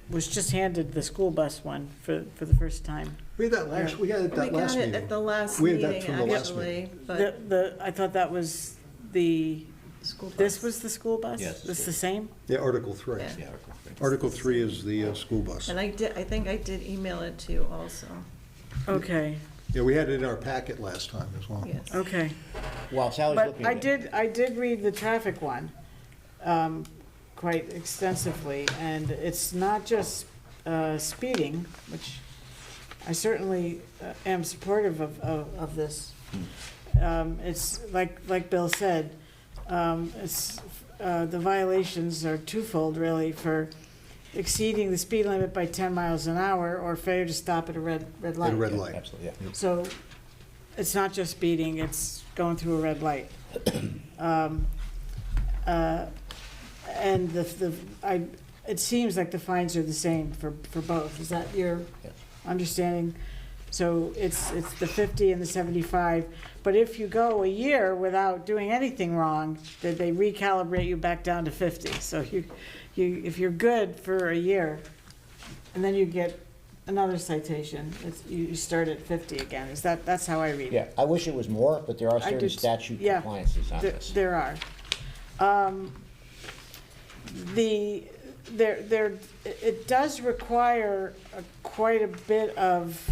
was just handed the school bus one for the first time. We had that last. We had it that We last got meeting. it at the last We had that meeting, from the last actually, but I thought that was school this bus. was the school bus? Yes. This the same? Yeah, Article 3. Yeah. Yeah. Article 3 is the school bus. And I think I did email it to you also, Okay, Yeah, we had it in our packet last time as well. yes. okay. While Sally's But looking I at it. did read the traffic one quite extensively, and it's not just speeding, which I certainly am supportive of this. It's like Bill said, it's the violations are twofold really, for exceeding the speed limit by 10 miles an hour or failure to stop at a red light. At a red light. Absolutely, yeah. So it's not just speeding, it's going through a red light. And it seems like the fines are the same for both. Is that your Yes. understanding? So it's the 50 and the 75, but if you go a year without doing anything wrong, then they recalibrate you back down to 50. So if you're good for a year, and then you get another citation, you start at 50 again. That's how I read it? Yeah, I wish it was more, but there are I certain do- statute yeah, compliances on There- this. There are. It does require quite a bit of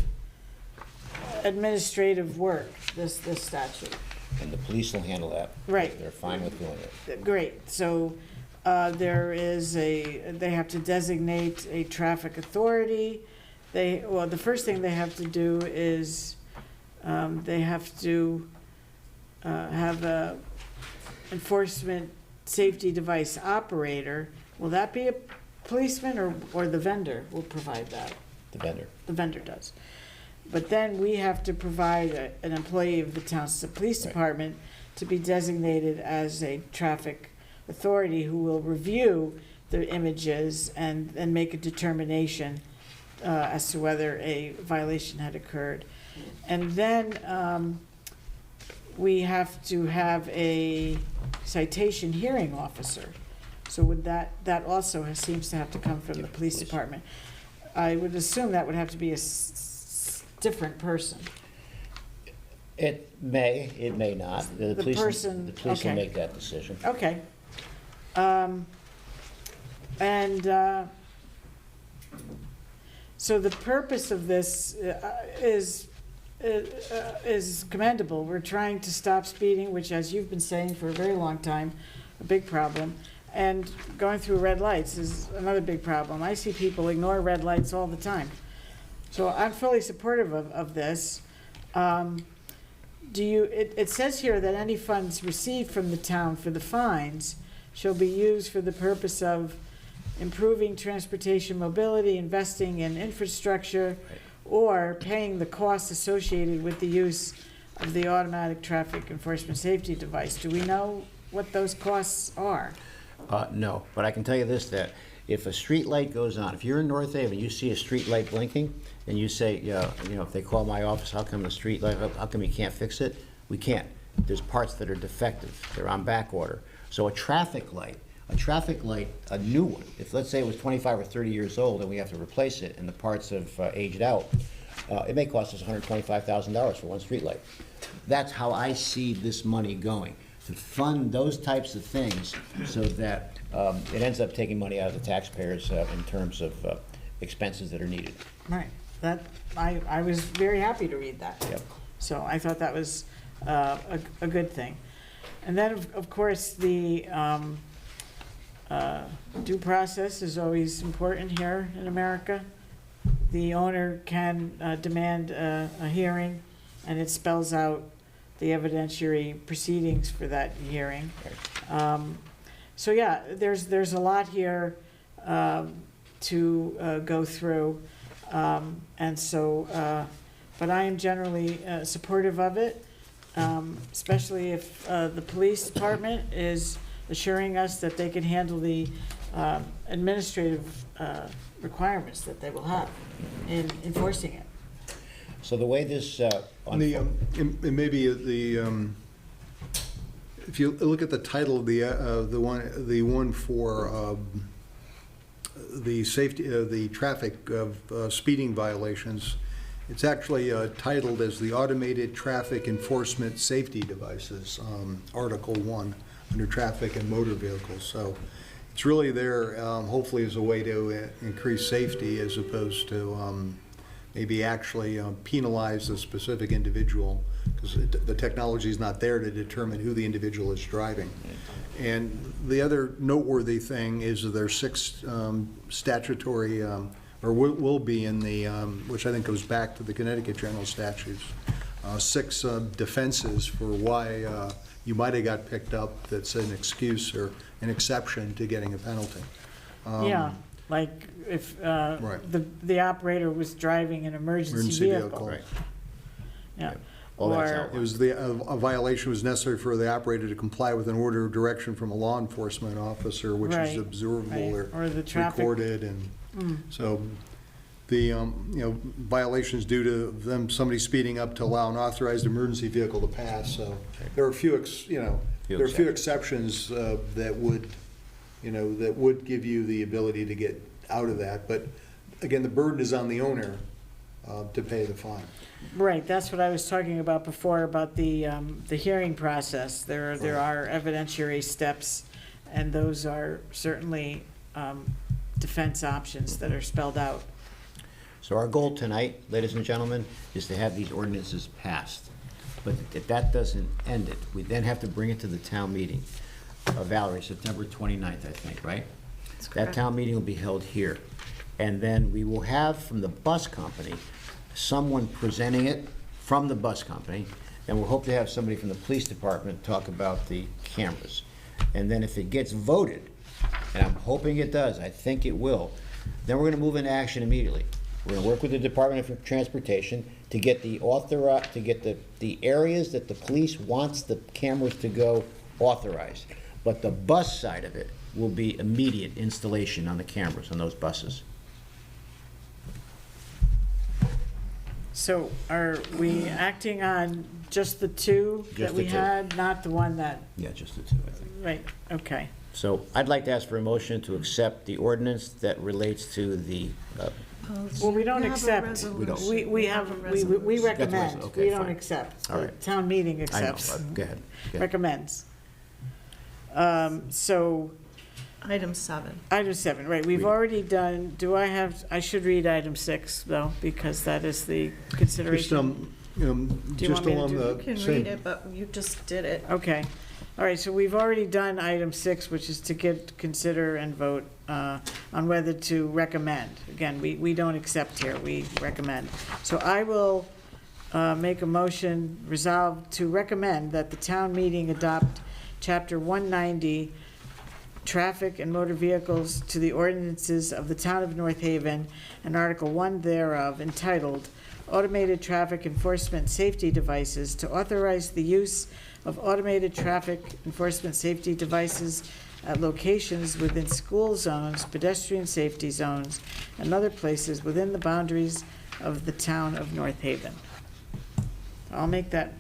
administrative work, this statute. And the police will handle that. Right. They're fine with doing it. Great, so they have to designate a traffic authority. The first thing they have to do is, they have to have a enforcement safety device operator. Will that be a policeman or the vendor will provide that? The vendor. The vendor does. But then we have to provide an employee of the town's police Right. department to be designated as a traffic authority who will review the images and make a determination as to whether a violation had occurred. And then we have to have a citation hearing officer. So would that also seems to have to come from the police department. I would assume that would have to be a different person. It may not. The police person- the police will okay. make that decision. Okay. So the purpose of this is commendable. We're trying to stop speeding, which, as you've been saying for a very long time, a big problem. And going through red lights is another big problem. I see people ignore red lights all the time. So I'm fully supportive of this. It says here that any funds received from the town for the fines shall be used for the purpose of improving transportation mobility, investing in infrastructure, or paying the costs associated with the use of the automatic traffic enforcement safety device. Do we know what those costs are? No, but I can tell you this, that if a street light goes on, if you're in North Haven, you see a street light blinking, and you say, if they call my office, how come the street light, how come you can't fix it? We can't. There's parts that are defective. They're on back order. So a traffic light, a new one, if let's say it was 25 or 30 years old and we have to replace it and the parts have aged out, it may cost us $125,000 for one street light. That's how I see this money going, to fund those types of things so that it ends up taking money out of the taxpayers in terms of expenses that are needed. Right, I was very happy to read that. Yep. So I thought that was a good thing. And then, of course, the due process is always important here in America. The owner can demand a hearing, and it spells out the evidentiary proceedings for that hearing. So yeah, there's a lot here to go through, and so, but I am generally supportive of it, especially if the police department is assuring us that they can handle the administrative requirements that they will have in enforcing it. So the way this, And maybe if you look at the title of the one for the safety, the traffic of speeding violations, it's actually titled as the Automated Traffic Enforcement Safety Devices, Article 1, under Traffic and Motor Vehicles. So it's really there, hopefully, as a way to increase safety as opposed to maybe actually penalize the specific individual, because the technology is not there to determine who the individual is driving. And the other noteworthy thing is that there's 6 statutory, or will be in the, which I think goes back to the Connecticut general statutes, 6 defenses for why you might have got picked up that's an excuse or an exception to getting a penalty. Yeah, like if Right. the operator was driving an emergency vehicle. right. Yeah. All that's Or- outlined. It was a violation was necessary for the operator to comply with an order or direction from a law enforcement officer, which is Right, observable right. Or the traffic- recorded, and so the violations due to somebody speeding up to allow an authorized emergency vehicle to pass. So there are a few exceptions that would give you the ability to get out of that. But again, the burden is on the owner to pay the fine. Right, that's what I was talking about before, about the hearing process. There are evidentiary steps, and those are certainly defense options that are spelled out. So our goal tonight, ladies and gentlemen, is to have these ordinances passed. But if that doesn't end it, we then have to bring it to the town meeting. Valerie, September 29th, I think, right? That town meeting will be held here. And then we will have from the bus company, someone presenting it from the bus company, and we'll hope to have somebody from the police department talk about the cameras. And then if it gets voted, and I'm hoping it does, I think it will, then we're gonna move into action immediately. We're gonna work with the Department of Transportation to get the the areas that the police wants the cameras to go authorized. But the bus side of it will be immediate installation on the cameras on those buses. So are we acting on just the two that Just the we two. had, not the one that, Yeah, just the two, I think. right, okay. So I'd like to ask for a motion to accept the ordinance that relates to the, Well, we don't have a accept. resolution. We have, we recommend. okay, We don't fine. All accept. The right. town meeting I know, accepts. go ahead. Recommends. So, Item 7. item 7, right, we've already done, I should read item 6, though, because that is the Just, consideration. you know, Do you just want me to along do- the You can same. read it, but you just did it. Okay, all right, so we've already done item 6, which is to consider and vote on whether to recommend. Again, we don't accept here, we recommend. So I will make a motion, resolve to recommend that the town meeting adopt Chapter 190, Traffic and Motor Vehicles, to the ordinances of the town of North Haven, and Article 1 thereof, entitled Automated Traffic Enforcement Safety Devices, to authorize the use of automated traffic enforcement safety devices at locations within school zones, pedestrian safety zones, and other places within the boundaries of the town of North Haven. I'll make that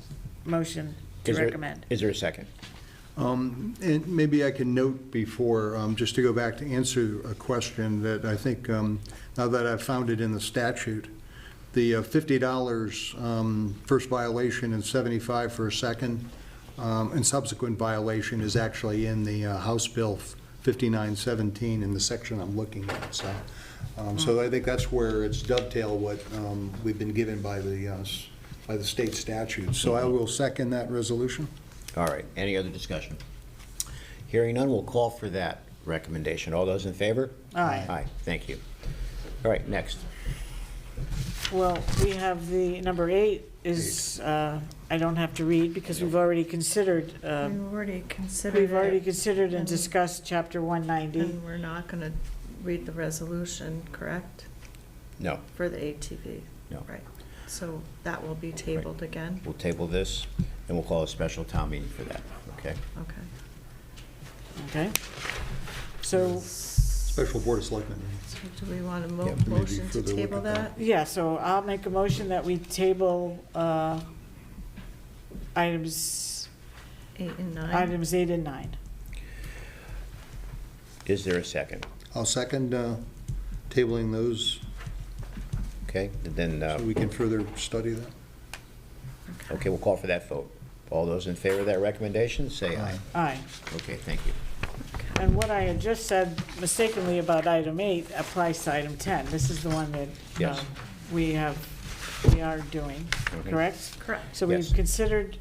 motion to recommend. Is there a second? And maybe I can note before, just to go back to answer a question that I think, now that I've found it in the statute, the $50 first violation and $75 for a second and subsequent violation is actually in the House Bill 5917 in the section I'm looking at. So I think that's where it's dovetail what we've been given by the state statute. So I will second that resolution. All right, any other discussion? Hearing none, we'll call for that recommendation. All those in favor? Aye. Aye, thank you. All right, next. Well, we have the, number 8 is, I don't have to read because we've already considered, We've already considered we've already it, considered and and- discussed Chapter 190. and we're not going to read the resolution, correct? No, For the ATV? No. Right. So that will be tabled again? we'll table this, and we'll call a special town meeting for that, okay? Okay. Okay? So, Special Board of Selectmen. So do we want a Yeah, maybe motion to further look table at that. that? yeah, so I'll make a motion that we table items 8 and 9? items 8 and 9. Is there a second? I'll second tabling those Okay, and then, so we can further study that. okay, we'll call for that vote. All those in favor of that recommendation, say aye. Aye. Okay, thank you. And what I had just said mistakenly about item 8 applies to item 10. This is the one that Yes. we are doing, Mhm. correct? Correct. So we've Yes. considered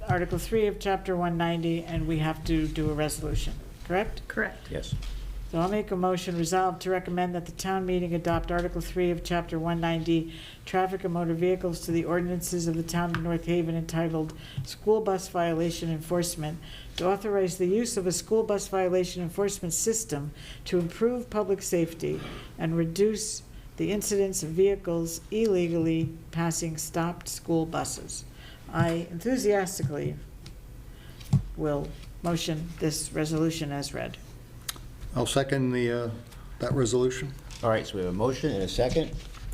Article 3 of Chapter 190, and we have to do a resolution, correct? Correct. Yes, So I'll make a motion resolved to recommend that the town meeting adopt Article 3 of Chapter 190, Traffic and Motor Vehicles, to the ordinances of the town of North Haven entitled School Bus Violation Enforcement, to authorize the use of a school bus violation enforcement system to improve public safety and reduce the incidence of vehicles illegally passing stopped school buses. I enthusiastically will motion this resolution as read. I'll second that resolution. all right, so we have a motion and a second.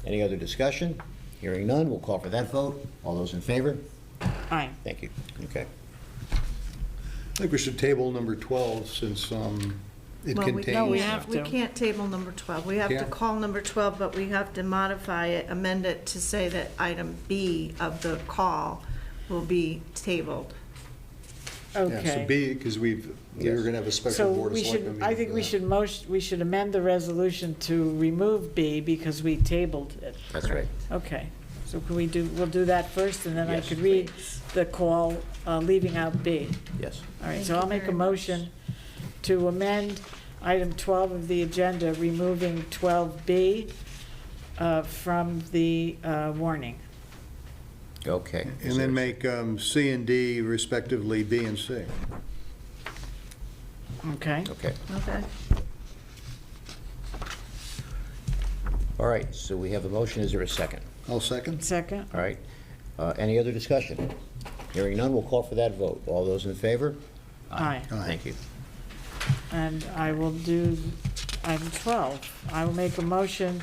Any other discussion? Hearing none, we'll call for that vote. All those in favor? Aye. Thank you. Okay. I think we should table number 12 since it Well, contains. No, we have We to. can't table number 12. We have to Yeah. call number 12, but we have to modify it, amend it to say that item B of the call will be tabled. Yeah, so Okay. B, because we were Yes. going to have a So special Board of we Selectmen should, meeting. I think for we that. we should amend the resolution to remove B because we tabled it. That's right. Okay, so can we'll do that first, and then I Yes. could read the call, leaving out B. Yes. All right, Thank so you I'll make a very much. motion to amend item 12 of the agenda, removing 12B from the warning. Okay. And then make C and D respectively B and C. Okay? Okay. Okay. All right, so we have a motion. Is there a second? I'll second. Second? All right. Any other discussion? Hearing none, we'll call for that vote. All those in favor? Aye. Thank you. And I will do item 12. I will make a motion,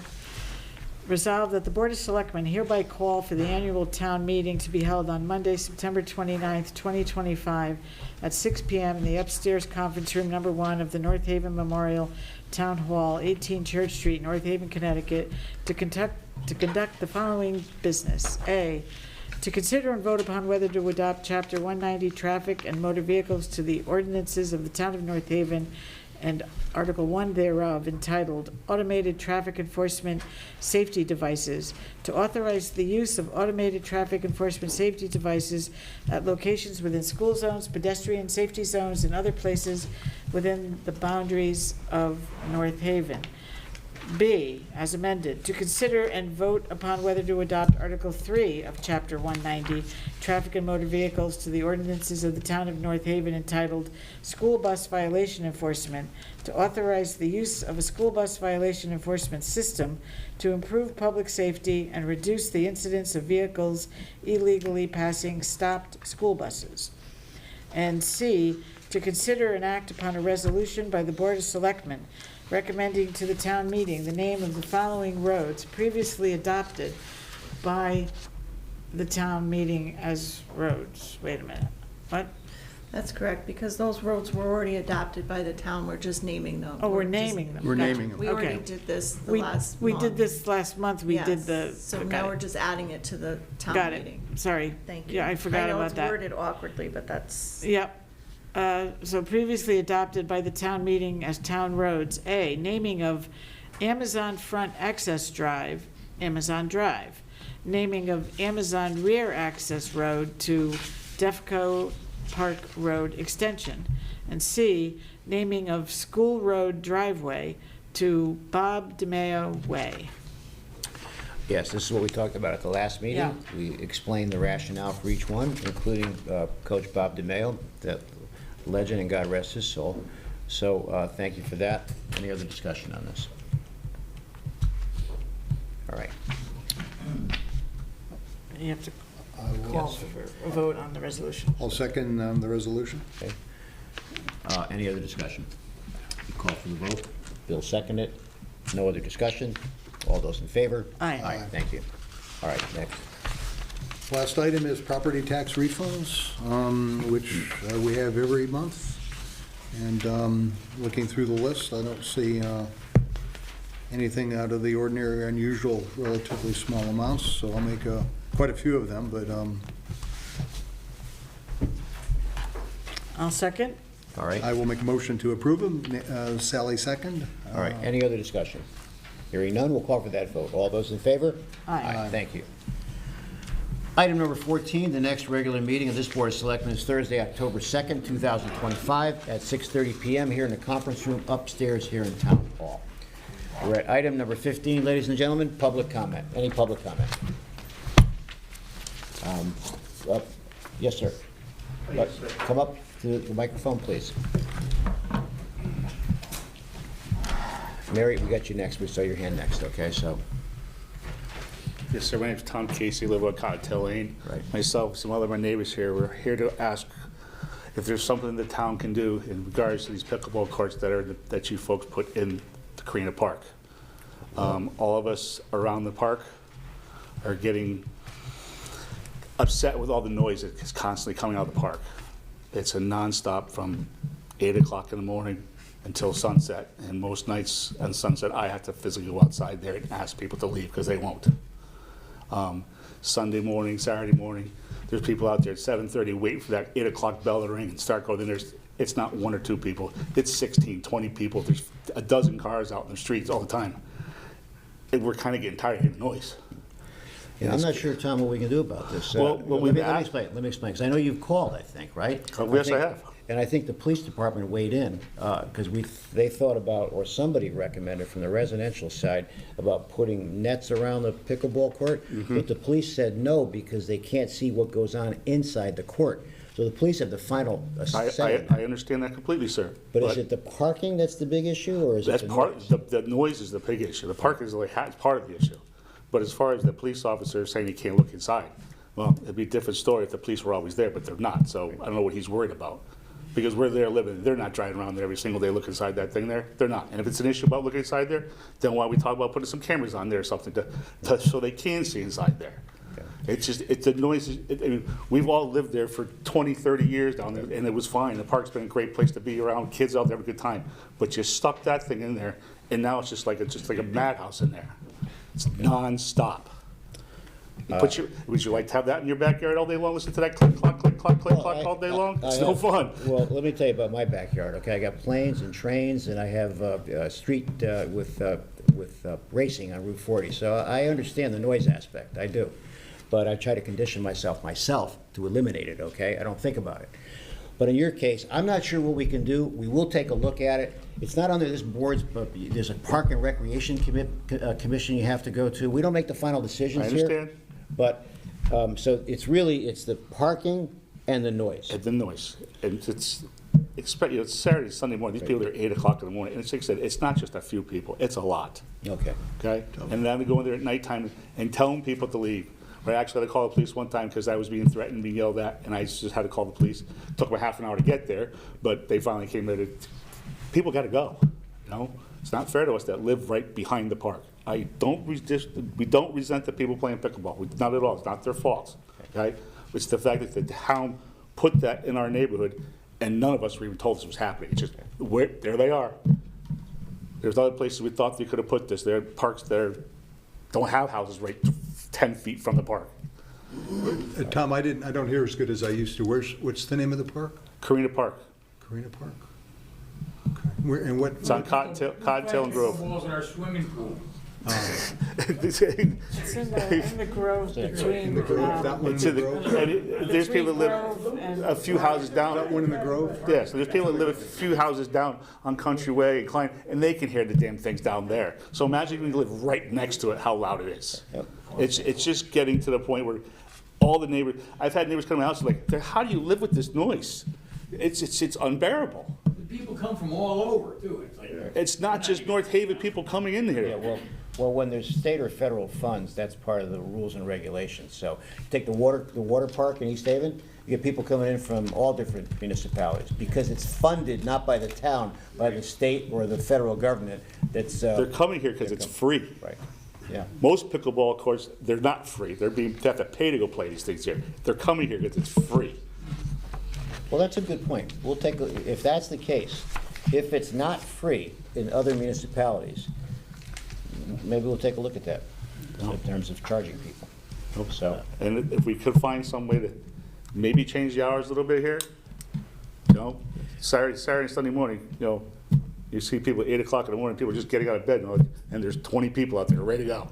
resolve that the Board of Selectmen hereby call for the annual town meeting to be held on Monday, September 29th, 2025, at 6 p.m. in the upstairs conference room number 1 of the North Haven Memorial Town Hall, 18 Church Street, North Haven, Connecticut, to conduct the following business. A, to consider and vote upon whether to adopt Chapter 190 Traffic and Motor Vehicles to the ordinances of the Town of North Haven and Article 1 thereof, entitled Automated Traffic Enforcement Safety Devices, to authorize the use of automated traffic enforcement safety devices at locations within school zones, pedestrian safety zones, and other places within the boundaries of North Haven. B, as amended, to consider and vote upon whether to adopt Article 3 of Chapter 190, Traffic and Motor Vehicles, to the ordinances of the Town of North Haven, entitled School Bus Violation Enforcement, to authorize the use of a school bus violation enforcement system to improve public safety and reduce the incidence of vehicles illegally passing stopped school buses. And C, to consider and act upon a resolution by the Board of Selectmen recommending to the town meeting the name of the following roads previously adopted by the town meeting as roads. Wait a minute. What? That's correct, because those roads were already adopted by the town, we're just naming them. Oh, we're naming them. We're Gotcha. naming them. We already Okay. did this the We last month. we did this last month. We did Yes. the. So got now it. we're just adding it to the town Got meeting. it. Sorry. Thank you. Yeah, I forgot about I know that. it's worded awkwardly, but that's, Yep. So previously adopted by the town meeting as town roads. A, naming of Amazon Front Access Drive, Amazon Drive. Naming of Amazon Rear Access Road to Defco Park Road Extension. And C, naming of School Road Driveway to Bob DeMeo Way. Yes, this is what we talked about at the last meeting. Yeah. We explained the rationale for each one, including Coach Bob DeMeo, that legend, and God rest his soul. So thank you for that. Any other discussion on this? All right. You have to I will- call for a vote on the resolution. I'll second the resolution. Okay. Any other discussion? You call for the vote. Bill seconded. No other discussion. All those in favor? Aye. Aye, thank you. All right, next. Last item is property tax refunds, which we have every month. And looking through the list, I don't see anything out of the ordinary or unusual, relatively small amounts, so I'll make quite a few of them, but I'll second. All right. I will make a motion to approve them. Sally second. All right, any other discussion? Hearing none, we'll call for that vote. All those in favor? Aye. Thank you. Item number 14, the next regular meeting of this Board of Selectmen is Thursday, October 2nd, 2025, at 6:30 PM here in the conference room upstairs here in Town Hall. We're at item number 15, ladies and gentlemen, public comment. Any public comment? Yes, sir. Come up to the microphone, please. Mary, we got you next. We saw your hand next, okay? So, Yes, sir. My name's Tom Casey, live on Cottontail Lane. Right. Myself, some other of my neighbors here, we're here to ask if there's something the town can do in regards to these pickleball courts that you folks put in the Carina Park. All of us around the park are getting upset with all the noise that is constantly coming out of the park. It's a nonstop from 8 o'clock in the morning until sunset, and most nights on sunset, I have to physically go outside there and ask people to leave because they won't. Sunday morning, Saturday morning, there's people out there at 7:30 waiting for that 8 o'clock bell to ring and start going. And it's not 1 or 2 people, it's 16, 20 people. There's a dozen cars out in the streets all the time. And we're kind of getting tired of hearing noise. yeah, I'm not sure, Tom, what we can do about this. Well, what we've let me asked- explain, because I know you've called, I think, right? Yes, I have. And I think the police department weighed in, because they thought about, or somebody recommended from the residential side, about putting nets around the pickleball court, but the police said no, because they can't see what goes on inside the court. So So the police have the final say in that. I understand that completely, sir. But is it the parking that's the big issue, or is it That's the part, noise? the noise is the big issue. The parking is like part of the issue. But as far as the police officer saying he can't look inside, well, it'd be a different story if the police were always there, but they're not. So I don't know what he's worried about. Because we're there living, they're not driving around there every single day looking inside that thing there. They're not. And if it's an issue about looking inside there, then why don't we talk about putting some cameras on there or something so they can see inside there. It's just, it's the noise. I mean, we've all lived there for 20, 30 years down there, and it was fine. The park's been a great place to be around. Kids out there have a good time. But you stuck that thing in there, and now it's just like a madhouse in there. It's nonstop. Would you like to have that in your backyard all day long? Listen to that click, clock, click, clock, click, clock all day long? It's no fun. Well, let me tell you about my backyard, okay? I got planes and trains, and I have a street with racing on Route 40. So I understand the noise aspect, I do. But I try to condition myself to eliminate it, okay? I don't think about it. But in your case, I'm not sure what we can do. We will take a look at it. It's not under this board's, but there's a Park and Recreation Commission you have to go to. We don't make the final decisions here. I understand. But, so it's the parking and the noise. And the noise. And it's Saturday, Sunday morning. These people are 8 o'clock in the morning. And it's like I said, it's not just a few people. It's a lot. Okay. Okay? And then they go in there at nighttime and telling people to leave. Right, actually, I had to call the police one time because I was being threatened, being yelled at, and I just had to call the police. It took about half an hour to get there, but they finally came there. People got to go. You know, it's not fair to us that live right behind the park. We don't resent the people playing pickleball. Not at all. It's not their fault. Okay, it's the fact that the town put that in our neighborhood, and none of us were even told this was happening. It's just there they are. There's other places we thought they could have put this. There are parks that don't have houses right 10 feet from the park. Tom, I don't hear as good as I used to. What's the name of the park? Carina Park. Carina Park? Okay. And what? It's on Codtail and Grove. Balls in our swimming pool. It's in the grove between. The Grove, that one in It's the in the- Grove? and there's people that live a few houses down. That one in the Grove? Yeah, so there's people that live a few houses down on Country Way and Klein, and they can hear the damn things down there. So imagine if you live right next to it, how loud it is. Yep. It's just getting to the point where all the neighbors, I've had neighbors come to my house like, how do you live with this noise? It's unbearable. The people come from all over, too. It's like, It's not just North Haven people coming in Yeah, here. well, when there's state or federal funds, that's part of the rules and regulations. So take the water park in East Haven, you get people coming in from all different municipalities, because it's funded not by the town, by the state or the federal government. That's They're coming here because it's free. right. Yeah. Most pickleball courts, they're not free. They have to pay to go play these things here. They're coming here because it's free. Well, that's a good point. We'll take if that's the case, if it's not free in other municipalities, maybe we'll take a look at that in terms of charging people. So. And if we could find some way to maybe change the hours a little bit here, you know, Saturday and Sunday morning, you know, you see people at 8 o'clock in the morning, people just getting out of bed, and there's 20 people out there ready to go.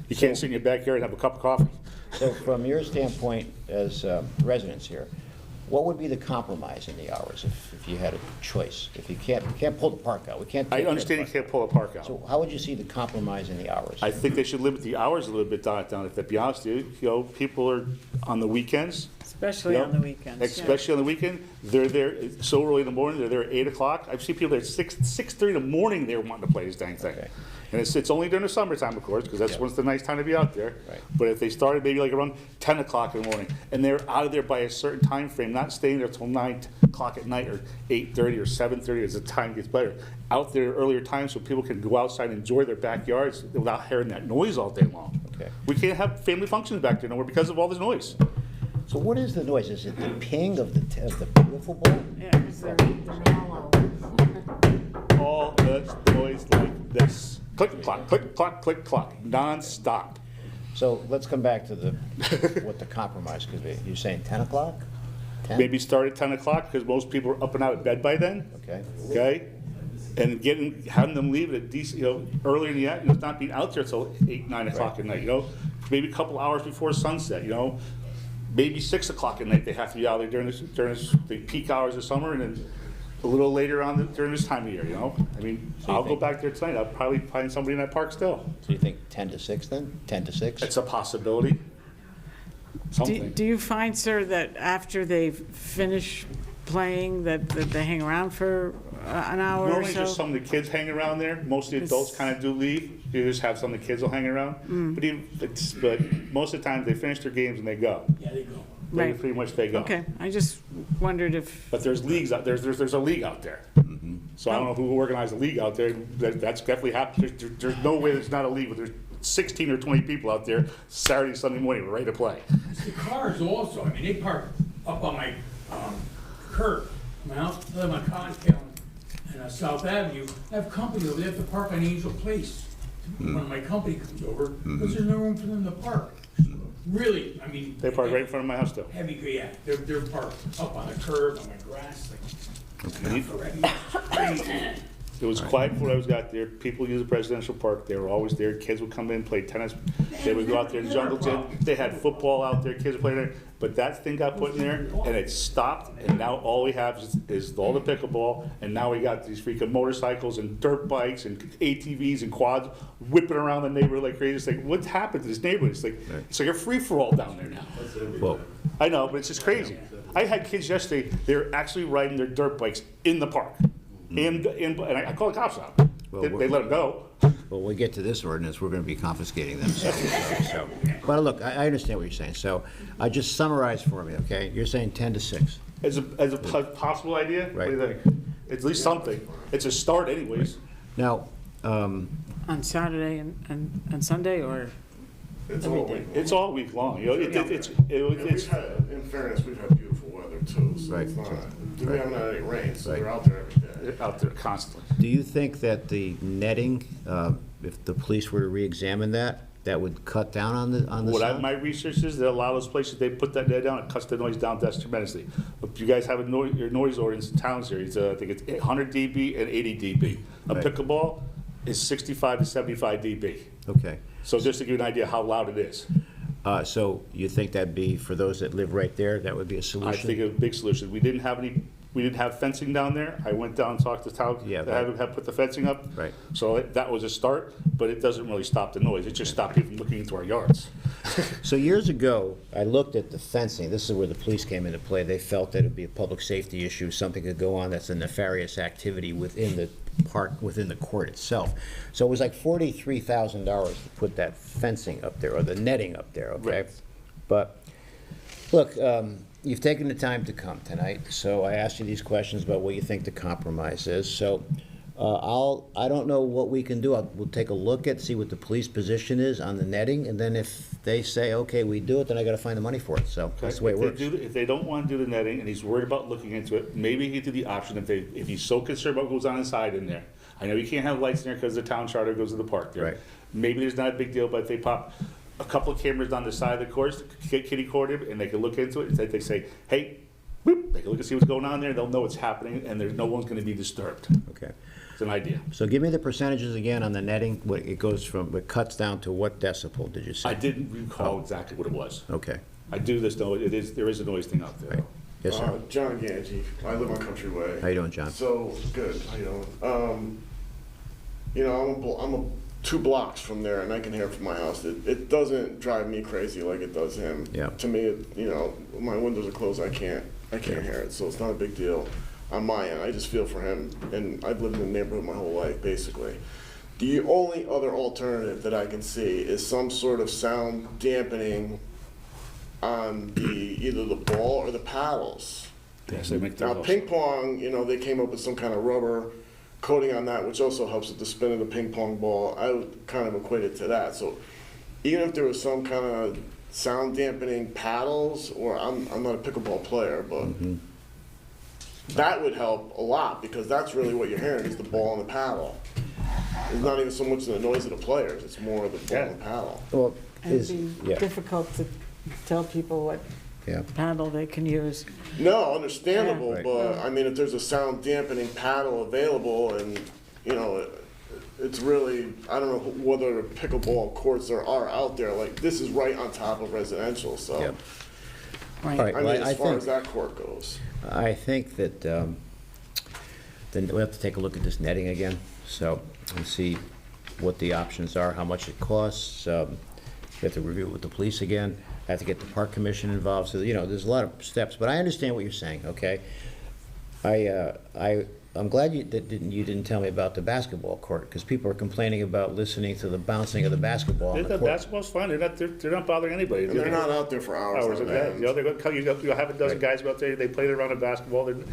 You can't sit in your backyard and have a cup of coffee. So from your standpoint as residents here, what would be the compromise in the hours if you had a choice? If you can't pull the park out, we can't. I understand you can't pull a park out. So how would you see the compromise in the hours? I think they should limit the hours a little bit down. If to be honest with you, you know, people are on the weekends. Especially you know, on the weekends. yeah. Especially on the weekend, they're there so early in the morning. They're there at 8 o'clock. I've seen people there at 6:30 in the morning. They're wanting to play this dang thing. Okay. And it's only during the summertime, of course, because that's Yeah. when it's the nice time to be out there. Right. But if they started maybe like around 10 o'clock in the morning, and they're out of there by a certain time frame, not staying there till 9 o'clock at night or 8:30 or 7:30 as the time gets better, out there earlier times so people can go outside and enjoy their backyards without hearing that noise all day long. Okay. We can't have family functions back there nowhere because of all this noise. So what is the noise? Is it the ping of the wiffle ball? Yeah, 'cause they're hollow. All the noise like this. Click, clock, click, clock, click, clock, non-stop. So let's come back to what the compromise could be. You're saying 10 o'clock? 10? Maybe start at 10 o'clock because most people are up and out of bed by then. Okay. Okay? And having them leave at a decent, you know, earlier in the afternoon, not being out there till 8, 9 o'clock at night, you know? Maybe a couple hours before sunset, you know? Maybe 6 o'clock at night they have to be out there during the peak hours of summer, and then a little later on during this time of year, you know? I mean, So you I'll go think- back there tonight. I'll probably find somebody in that park still. So you think 10 to 6 then? 10 to 6? It's a possibility. something. Do you find, sir, that after they finish playing, that they hang around for an hour or Normally just so? some of the kids hang around there. Most of the adults kind of do leave. You just have some of the kids will hang around. But most of the time, they finish their games and they go. Yeah, they go. Right. Pretty much they go. Okay, I just wondered if, But there's leagues out, there's a league out there. So I don't know who organized the league out there. That's definitely happened. There's no way there's not a league, but there's 16 or 20 people out there Saturday, Sunday morning, ready to play. It's the cars also, I mean, they park up on my curb. My house, I live on Cottontail and South Avenue. I have company over there, they have to park on Angel Place. When my company comes over, because there's no room for them to park. Really, I mean. They park right in front of my house though. Heavy, yeah, they're parked up on the curb, on the grass, like. Crazy. It was quiet before I was got there. People use the presidential park. They were always there. Kids would come in, play tennis. They would go out there in the jungle gym. They had football out there. Kids were playing there. But that thing got put in there and it stopped. And now all we have is all the pickleball. And now we got these freaking motorcycles and dirt bikes and ATVs and quads whipping around the neighborhood like crazy. It's like, what's happened to this neighborhood? It's like a free-for-all down there now. Well, I know, but it's just crazy. I had kids yesterday, they were actually riding their dirt bikes in the park. And I called the cops out. They let them go. well, when we get to this ordinance, we're going to be confiscating them. So. But look, I understand what you're saying. So I just summarize for me, okay? You're saying 10 to 6. As a possible idea? What do you think? It's at least something. It's a start anyways. Now, on Saturday and Sunday, or? It's all week. It's all week long. You know, And we've had, in fairness, we've had beautiful weather too, so Right. it's not, we haven't had any rain, so Right. they're out there every day. out there constantly. do you think that the netting, if the police were to re-examine that, that would cut down on the sound? My research is that a lot of those places, they put that net down, it cuts the noise down tremendously. If you guys have your noise ordinance in town series, I think it's 100 dB and 80 dB. A Right. pickleball is 65 to 75 dB. Okay. So just to give you an idea how loud it is. So you think that'd be, for those that live right there, that would be a I solution? think it's a big solution. We didn't have fencing down there. I went down and talked to town, Yeah, have put the fencing up. Right. So that was a start, but it doesn't really stop the noise. It just stopped people from looking into our yards. So years ago, I looked at the fencing. This is where the police came into play. They felt that it'd be a public safety issue, something could go on that's a nefarious activity within the park, within the court itself. So it was like $43,000 to put that fencing up there, or the netting up there, okay? Right. But, look, you've taken the time to come tonight, so I asked you these questions about what you think the compromise is. So I don't know what we can do. We'll take a look at, see what the police position is on the netting, and then if they say, okay, we do it, then I gotta find the money for it. So that's the way it works. If they don't want to do the netting and he's worried about looking into it, maybe he could do the option if he's so concerned about what goes on inside in there. I know you can't have lights in there because the town charter goes to the park there. Right. Maybe there's not a big deal, but if they pop a couple of cameras on the side of the course, kitty cornered, and they can look into it, and they say, hey, whoop, they can look and see what's going on there, they'll know what's happening, and there's no one's gonna be disturbed. Okay. It's an idea. So give me the percentages again on the netting. What it goes from, it cuts down to what decibel, did you say? I didn't recall exactly what it was. Okay. I do this know, there is a noise thing out there. Right. Yes, sir. John Ganji, I live on Country Way. How you doing, John? So, good, how you doing? You know, I'm 2 blocks from there, and I can hear it from my house. It doesn't drive me crazy like it does him. Yeah. To me, you know, my windows are closed, I can't hear it, so it's not a big deal on my end. I just feel for him, and I've lived in the neighborhood my whole life, basically. The only other alternative that I can see is some sort of sound dampening on either the ball or the paddles. Yes, they make Now, those ping pong, you know, they came up with some kind of rubber coating on that, which also helps with the spin of the ping pong ball. I would kind of equate it to that. So even if there was some kind of sound dampening paddles, or I'm not a pickleball player, but that would help a lot, because that's really what you're hearing is the ball and the paddle. It's not even so much the noise of the players, it's more of the ball and the paddle. Well, It'd be yeah, difficult to tell people what yeah. paddle they can use. No, understandable, Yeah. Right. but I mean, if there's a sound dampening paddle available, and you know, it's really, I don't know whether pickleball courts there are out there. Like, this is right on top of residential, so Yep. Right. All right. I mean, Well, as far think- as that court goes. I think that then we'll have to take a look at this netting again, so, and see what the options are, how much it costs. We have to review it with the police again. I have to get the park commission involved, so, you know, there's a lot of steps, but I understand what you're saying, okay? I'm glad you didn't tell me about the basketball court, because people are complaining about listening to the bouncing of the basketball on the The court. basketball's fine, they're not bothering anybody. And they're not out there for hours Hours on a day. end. You know, they're gonna come, you'll have a dozen guys go out there, they play their round of basketball, and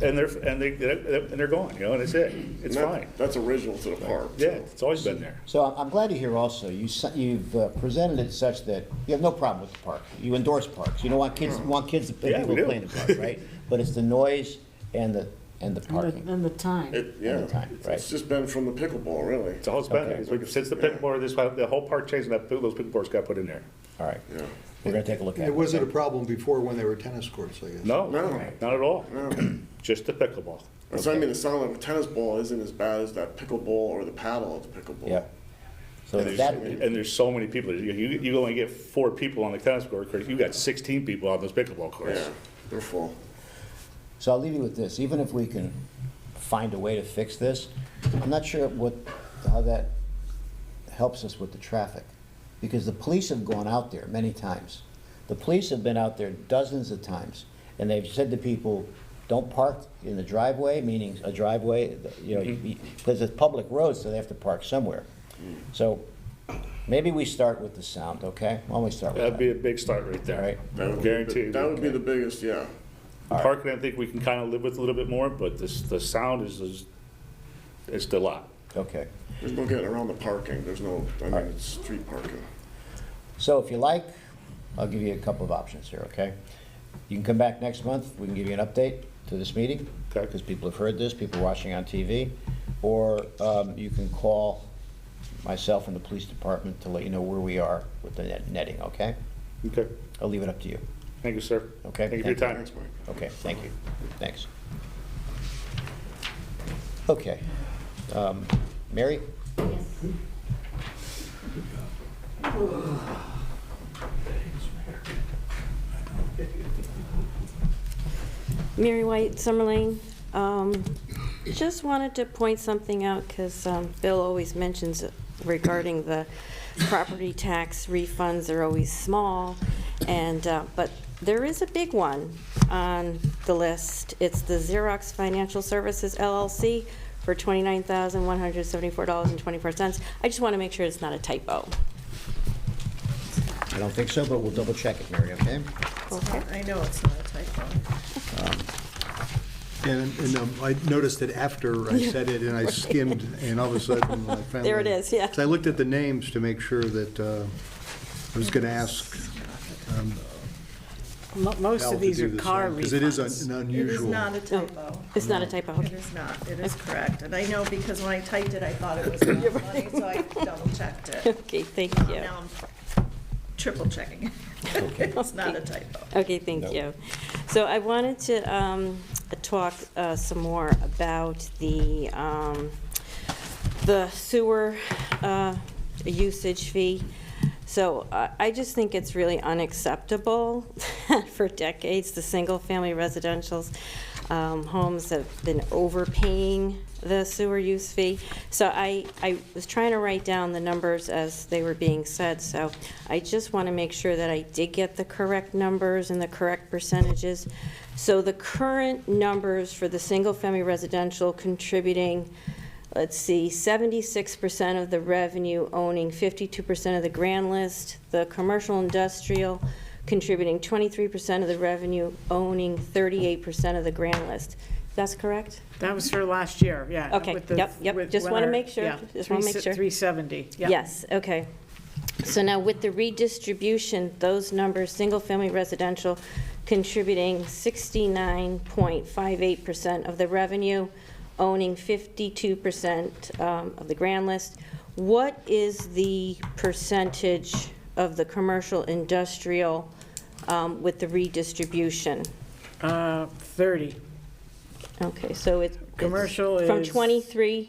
they're gone, you know, and it's it. It's And fine. That's original to the park. Yeah, it's always been there. So I'm glad to hear also, you've presented it such that you have no problem with the park. You endorse parks. You don't want kids, to Yeah, people we do. play in the park, right? But it's the noise and the parking. And the time. Yeah, the time, right. it's just been from the pickleball, really. It's all it's been. Okay. It's like since the pickleball, the whole park changed, and those pickleballers got put in there. All right. Yeah. We're gonna take a look at it. Was it a problem before when they were tennis courts, I guess? No, No. not at all. Just the pickleball. So I mean, the sound of a tennis ball isn't as bad as that pickleball or the paddle of the pickleball. Yeah. So And that, there's so many people. You only get 4 people on the tennis court, you got 16 people on those pickleball courts. Yeah, they're full. so I'll leave you with this. Even if we can find a way to fix this, I'm not sure how that helps us with the traffic. Because the police have gone out there many times. The police have been out there dozens of times, and they've said to people, don't park in the driveway, meaning a driveway, you know, because it's public roads, so they have to park somewhere. So maybe we start with the sound, okay? Why don't we start with That'd be a that? big start right there. All right. That would Guarantee. That would be the biggest, yeah. Parking, I think we can kind of live with a little bit more, but the sound is a lot. Okay. There's no getting around the parking. There's no, I mean, it's street parking. So if you like, I'll give you a couple of options here, okay? You can come back next month, we can give you an update to this meeting, Okay. because people have heard this, people are watching on TV, or you can call myself and the police department to let you know where we are with the netting, okay? Okay. I'll leave it up to you, Thank you, sir. okay? Thank you for your time. Thanks, Mike. Okay, thank you, thanks. Okay, Mary? Mary White, Summer Lane. Just wanted to point something out because Bill always mentions it regarding the property tax refunds are always small, and but there is a big one on the list. It's the Xerox Financial Services LLC for $29,174.24. I just want to make sure it's not a typo. I don't think so, but we'll double check it, Mary, okay? Okay. I know it's not a typo. And I noticed that after I said it and I skimmed, and all of a sudden I found. There it is, yeah. So I looked at the names to make sure that, I was gonna ask Most Al of to these do are the car same, because it is refunds. an It is unusual. not a typo. It's not a typo. It is not. It is correct. And I know because when I typed it, I thought it was enough money, so I double checked it. Okay, thank you. Now I'm triple checking it. It's not a typo. Okay, thank you. So I wanted to talk some more about the sewer usage fee. So I just think it's really unacceptable that for decades, the single-family residential homes have been overpaying the sewer use fee. So I was trying to write down the numbers as they were being said, so I just want to make sure that I did get the correct numbers and the correct percentages. So the current numbers for the single-family residential contributing, let's see, 76% of the revenue, owning 52% of the grand list. The commercial industrial contributing 23% of the revenue, owning 38% of the grand list. That's correct? That was for last year, yeah. Okay, with the- yep, with just when wanna our- make sure, yeah, just wanna make sure. 370, yeah. Yes, okay. So now with the redistribution, those numbers, single-family residential contributing 69.58% of the revenue, owning 52% of the grand list. What is the percentage of the commercial industrial with the redistribution? 30. Okay, so it's Commercial from is- 23%.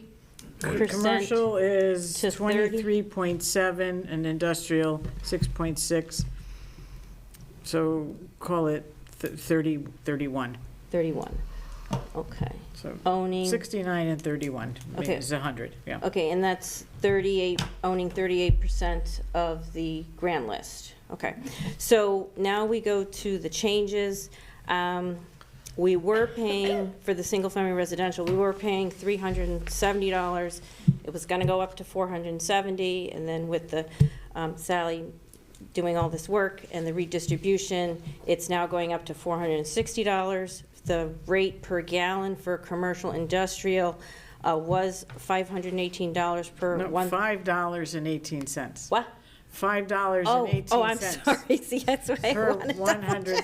Commercial is to 30? 23.7 and industrial 6.6. So call it 31. 31. Okay. So Owning, 69 and 31 Okay. is 100, yeah. okay, and that's 38, owning 38% of the grand list. okay. So now we go to the changes. We were paying, for the single-family residential, we were paying $370. It was gonna go up to $470, and then with the Sally doing all this work and the redistribution, it's now going up to $460. The rate per gallon for commercial industrial was $518 per No, one. $5.18. What? $5.18. Oh, I'm sorry. See, that's what I Per wanted to 100,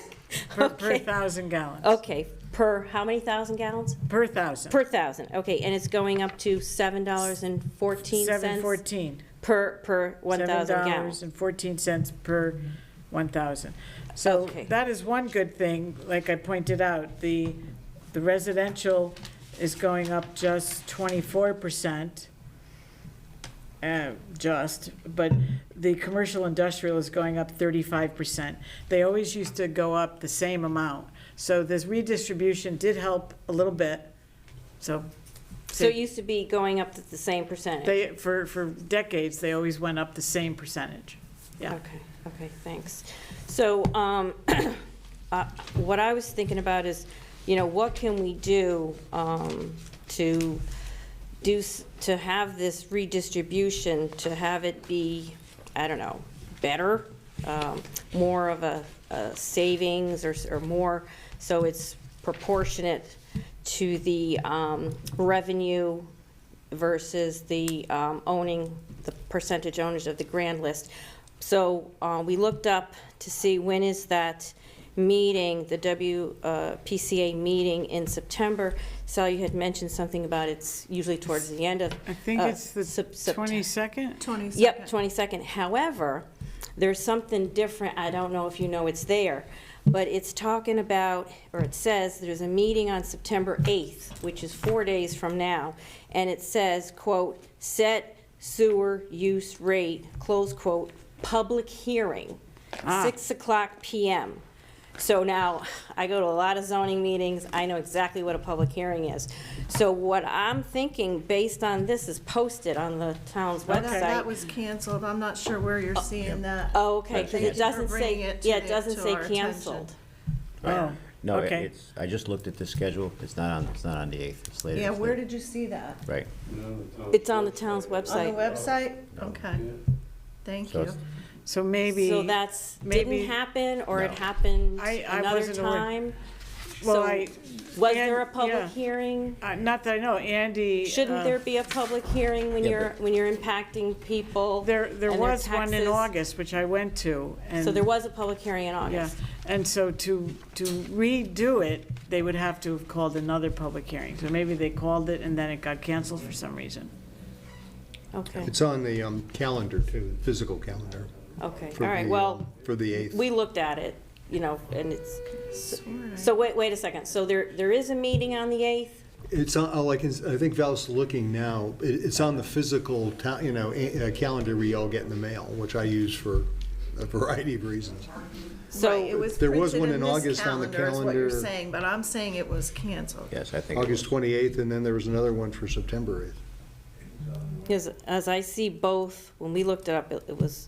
per Okay. 1,000 gallons. Okay, per how many thousand gallons? Per 1,000. Per thousand, okay, and it's going up to $7.14? $7.14. Per 1,000 gallons. $7.14 per 1,000. So Okay. that is one good thing, like I pointed out, the residential is going up just 24%, but the commercial industrial is going up 35%. They always used to go up the same amount. So this redistribution did help a little bit, so. So it used to be going up to the same percentage? They, for decades, they always went up the same percentage. Yeah. Okay, thanks. So, what I was thinking about is, what can we do to have this redistribution, to have it be, I don't know, better, more of a savings or more, so it's proportionate to the revenue versus the the percentage owners of the grand list. So we looked up to see when is that meeting, the WPCA meeting in September. Sally, you had mentioned something about it's usually towards the end of. I think it's the 22nd? 22nd. Yep, 22nd. However, there's something different. I don't know if you know it's there, but it's talking about, or it says, there's a meeting on September 8th, which is 4 days from now, and it says, quote, set sewer use rate, close quote, public hearing, 6:00 p.m. So now, I go to a lot of zoning meetings, I know exactly what a public hearing is. So what I'm thinking, based on this, is posted on the town's That website. was canceled. I'm not sure where you're seeing that. Oh, okay, because it doesn't Bringing say, it to yeah, it the- doesn't to say our attention. canceled. Oh, No, okay. it's, I just looked at the schedule. It's not on the 8th. It's later. Yeah, It's where later. did you see that? Right. It's on the town's On the website. website? Okay. Thank So you. it's- So maybe. So that's, maybe- didn't happen, or it No. happened I another wasn't aware. time? Well, So, I- was and- there a public yeah. hearing? Not that I know, Andy. Shouldn't there be a public hearing when Yeah, you're impacting people? There and their was one in taxes? August, which I went to. And So there was a public hearing in Yeah, August? and so to redo it, they would have to have called another public hearing. So maybe they called it and then it got canceled for some reason. Okay, It's on the calendar too, physical calendar. okay, for all right, the, well, For the 8th. we looked at it, and it's, so wait a second, so there is a meeting on the 8th? It's on, I think Val's looking now, it's on the physical, calendar we all get in the mail, which I use for a variety of reasons. So, Right, it was There was printed one in this August on the calendar is what you're calendar. saying, but I'm saying it was canceled. Yes, I think. it August was. 28th, and then there was another one for September 8th. because as I see both, when we looked it up, it was,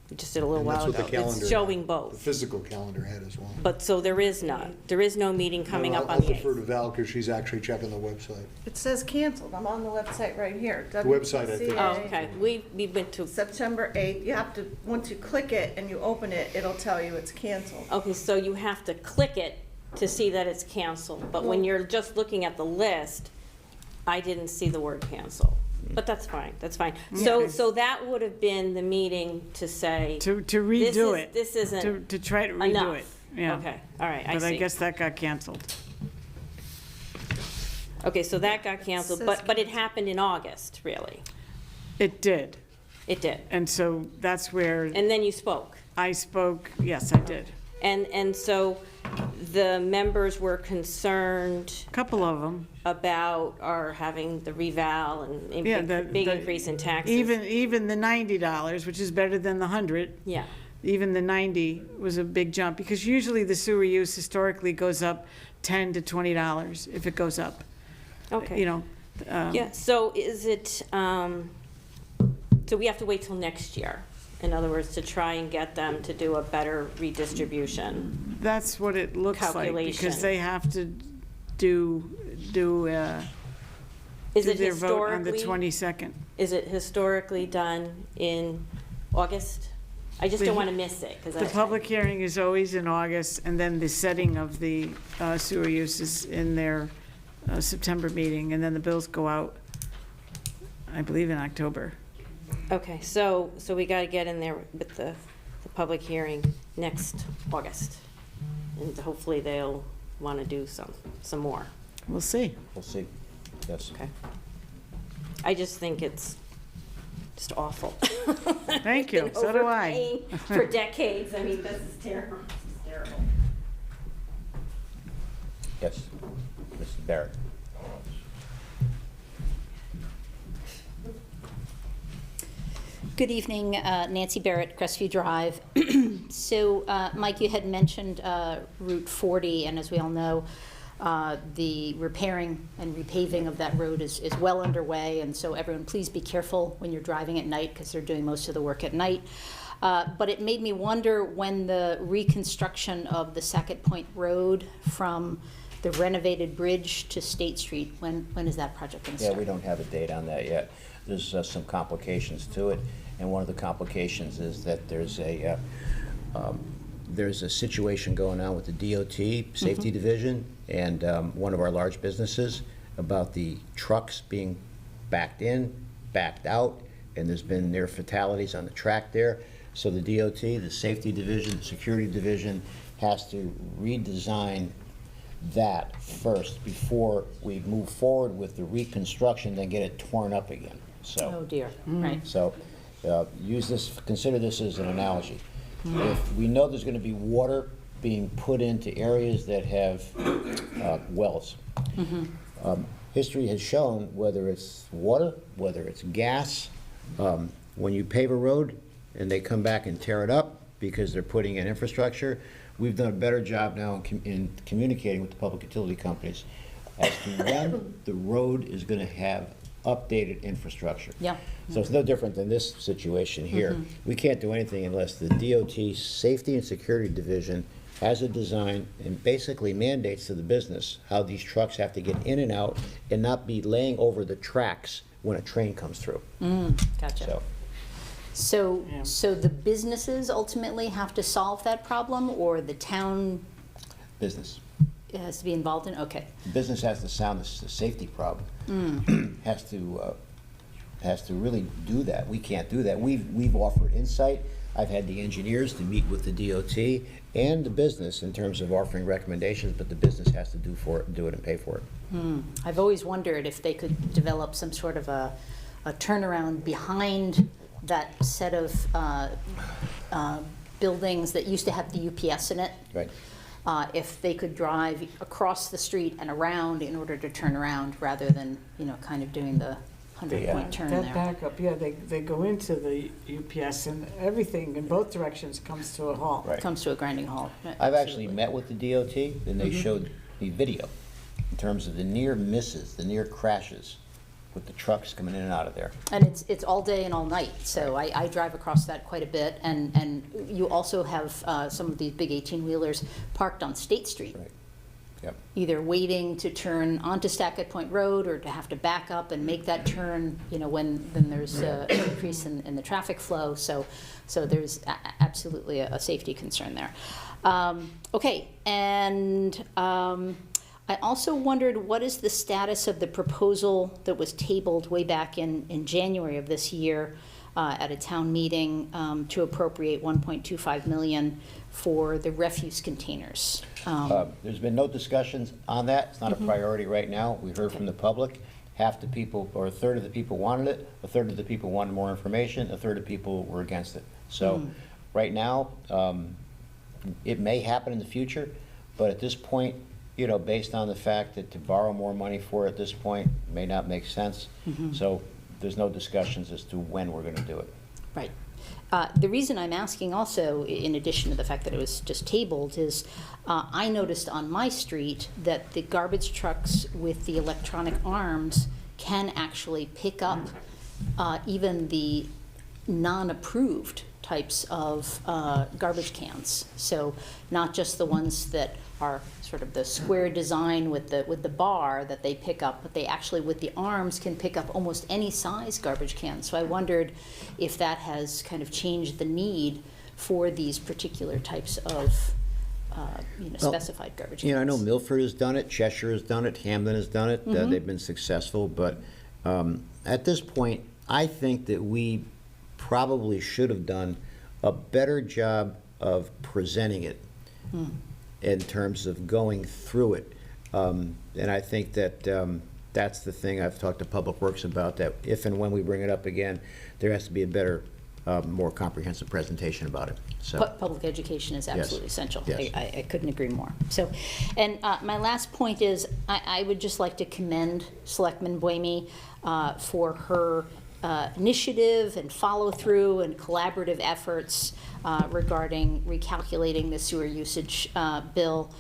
we just did a little And that's while what the ago. calendar It's showing The both, physical calendar had as well. but so there is none, there is no meeting coming up on the I'll defer 8th? to Val, because she's actually checking the website. It says canceled. I'm on the website right here. The website, I think. Oh, WPCA, okay, we went to, September 8th. You have to, once you click it and you open it, it'll tell you it's canceled. okay, so you have to click it to see that it's canceled, but when you're just looking at the list, I didn't see the word cancel. But that's fine, that's fine. So, Okay. so that would have been the meeting to say. To this redo is- it. This isn't To try to redo enough. it. Yeah. Okay, all right, I But I see. guess that got canceled. Okay, so that got canceled, Says but it happened in August, really? It did. It did. And so that's where And then you spoke. I spoke, yes, I did. And so the members were concerned A couple of them. about our having the reval and Yeah, big increase in taxes. Even the $90, which is better than the 100. Yeah, Even the 90 was a big jump, because usually the sewer use historically goes up $10 to $20 if it goes up. okay. You know, Yeah, so is it, so we have to wait till next year In other words, to try and get them to do a better redistribution. That's what it looks like, Calculation. because they have to do Is it their vote on the historically, 22nd. is it historically done in August? I just don't want to miss it, because The public hearing is always in August, and then the setting of the sewer use is in their September meeting, and then the bills go out, I believe, in October. Okay, so we got to get in there with the public hearing next August. And hopefully they'll want to do some more. We'll see. We'll see. Yes. Okay. I just think it's just awful. Thank you. Been So do I. overpaying for decades. I mean, this is terrible. This is terrible. Yes. Mr. Barrett. Good evening, Nancy Barrett, Crestview Drive. So, Mike, you had mentioned Route 40, and as we all know, the repairing and repaving of that road is well underway, and so everyone, please be careful when you're driving at night, because they're doing most of the work at night. But it made me wonder when the reconstruction of the Sackett Point Road from the renovated bridge to State Street, when is that project going to start? Yeah, we don't have a date on that yet. There's some complications to it, and one of the complications is that there's a situation going on with the DOT Safety Division and one of our large businesses about the trucks being backed in, backed out, and there's been near fatalities on the track there. So the DOT, the Safety Division, the Security Division has to redesign that first before we move forward with the reconstruction, then get it torn up again. So, Oh, dear, right. so consider this as an analogy. If we know there's going to be water being put into areas that have wells, history has shown whether it's water, whether it's gas, when you pave a road and they come back and tear it up because they're putting in infrastructure, we've done a better job now in communicating with the public utility companies as to when the road is going to have updated infrastructure. Yeah. So it's no different than this situation here. We can't do anything unless the DOT Safety and Security Division has a design and basically mandates to the business how these trucks have to get in and out and not be laying over the tracks when a train comes through. Gotcha. So, So the businesses ultimately have to solve that problem, or the town business. has to be involved in? Okay. The business has to sound the safety problem. has to really do that. We can't do that. We've offered insight. I've had the engineers to meet with the DOT and the business in terms of offering recommendations, but the business has to do it and pay for it. I've always wondered if they could develop some sort of a turnaround behind that set of buildings that used to have the UPS in it. Right. If they could drive across the street and around in order to turn around, rather than, kind of doing the 100-point turn That there. backup, yeah, they go into the UPS, and everything in both directions comes to a halt. Right. Comes to a grinding halt. I've actually met with the DOT, and they showed me video in terms of the near misses, the near crashes with the trucks coming in and out of there. And it's all day and all night, so I drive across that quite a bit, and you also have some of these big 18-wheelers parked on State Street. Right. Yep. Either waiting to turn onto Sackett Point Road or to have to back up and make that turn, when there's an increase in the traffic flow. So there's absolutely a safety concern there. Okay, and I also wondered, what is the status of the proposal that was tabled way back in January of this year at a town meeting to appropriate $1.25 million for the refuse containers? There's been no discussions on that. It's not a priority right now. We heard from the public. Half the people, or a third of the people wanted it, a third of the people wanted more information, a third of people were against it. So right now, it may happen in the future, but at this point, based on the fact that to borrow more money for it at this point may not make sense. So there's no discussions as to when we're going to do it. Right. The reason I'm asking also, in addition to the fact that it was just tabled, is I noticed on my street that the garbage trucks with the electronic arms can actually pick up even the non-approved types of garbage cans. So not just the ones that are sort of the square design with the bar that they pick up, but they actually, with the arms, can pick up almost any size garbage can. So I wondered if that has kind of changed the need for these particular types of specified garbage cans. I know Milford has done it, Cheshire has done it, Hamden has done it. They've been successful, but at this point, I think that we probably should have done a better job of presenting it in terms of going through it. And I think that that's the thing I've talked to Public Works about, that if and when we bring it up again, there has to be a better, more comprehensive presentation about it. So, Public education is absolutely essential. Yes. I couldn't agree more. So, and my last point is, I would just like to commend Selectman Buemi for her initiative and follow-through and collaborative efforts regarding recalculating the sewer usage bill.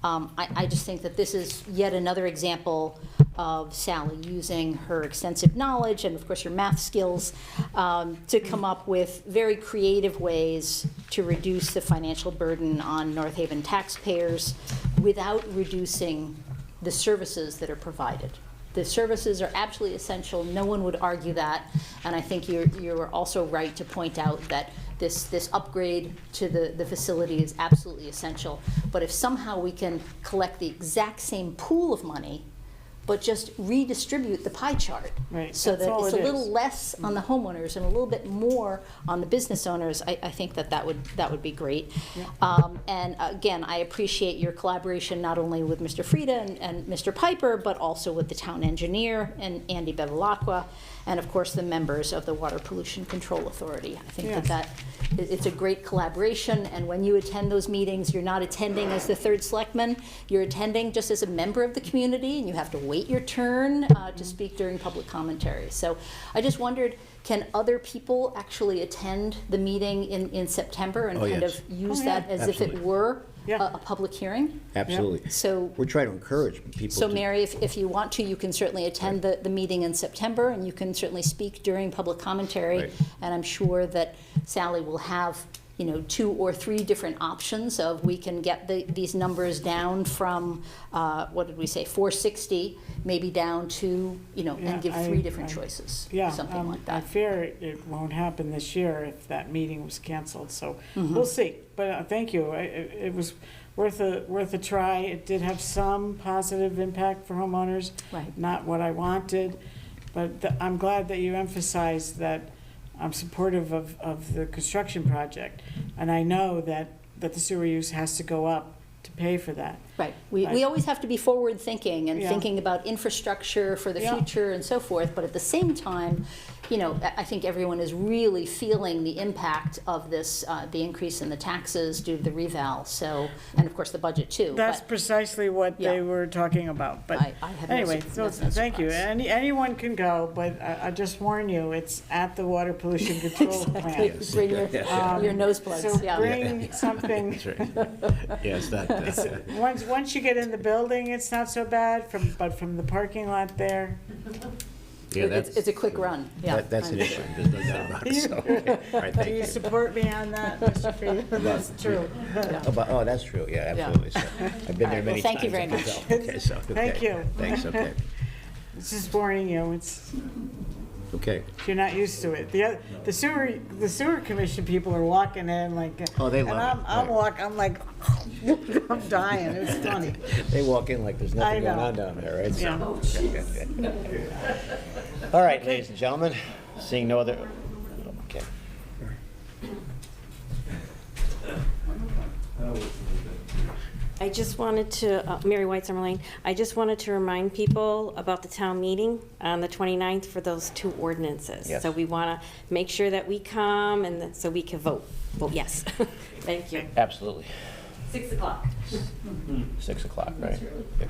I just think that this is yet another example of Sally using her extensive knowledge and, of course, her math skills to come up with very creative ways to reduce the financial burden on North Haven taxpayers without reducing the services that are provided. The services are absolutely essential. No one would argue that. And I think you're also right to point out that this upgrade to the facility is absolutely essential. But if somehow we can collect the exact same pool of money, but just redistribute the pie chart, Right, so that's that all it's it a little is. less on the homeowners and a little bit more on the business owners, I think that would be great. And again, I appreciate your collaboration not only with Mr. Frieda and Mr. Piper, but also with the town engineer and Andy Bevilacqua, and of course the members of the Water Pollution Control Authority. I think Yes. that it's a great collaboration, and when you attend those meetings, you're not attending as the third selectman, you're attending just as a member of the community, and you have to wait your turn to speak during public commentary. So I just wondered, can other people actually attend the meeting in September and Oh, kind yes. of use Oh, that yeah. as if it Absolutely. were Yeah. a public hearing? absolutely. So We're trying to encourage people so to. Mary, if you want to, you can certainly attend the meeting in September, and you can certainly speak during public commentary. Right. And I'm sure that Sally will have, 2 or 3 different options of, we can get these numbers down from, what did we say, 460, maybe down to, Yeah, and give 3 different choices, Yeah, something like I that. fear it won't happen this year if that meeting was canceled, so Mm-hmm. we'll see. But thank you, it was worth a try. It did have some positive impact for homeowners. Right. Not what I wanted, but I'm glad that you emphasized that I'm supportive of the construction project. And I know that the sewer use has to go up to pay for that. Right. We always have to be forward-thinking and Yeah. thinking about infrastructure for the Yeah. future and so forth, but at the same time, I think everyone is really feeling the impact of this, the increase in the taxes due to the reval, so, and of course the budget too. That's but- precisely what they Yeah. were talking about, but I have no anyway, sur- so that's no thank you. surprise. Anyone can go, but I just warn you, it's at the Water Pollution Control Exactly. Plant. Bring your nose plugs, So yeah. bring something, Yeah, it's not. once you get in the building, it's not so bad, but from the parking lot there. Yeah, It's a quick run, yeah. That's an I'm issue, sure. there's no doubt about it, so, okay. All right, Do thank you you. support me on that, Mr. Frieda? That's true. Oh, that's true, yeah, absolutely. So, I've been there All right, many well, times. thank you very I can much. tell. Okay, so, okay. Thank you. Thanks, okay. It's just warning you, Okay. you're not used to it. The sewer commission people are walking in like. Oh, they love And it. I'm like, I'm dying, it's funny. They walk in like there's I nothing going know. on down there, right? So- Yeah. All right, ladies and gentlemen, seeing no other, okay. I just wanted to, Mary White Summer Lane, I just wanted to remind people about the town meeting on the 29th for those 2 ordinances. Yes. So we want to make sure that we come and so we can vote yes. Thank you. Absolutely. 6 o'clock. 6 o'clock, right? Yes.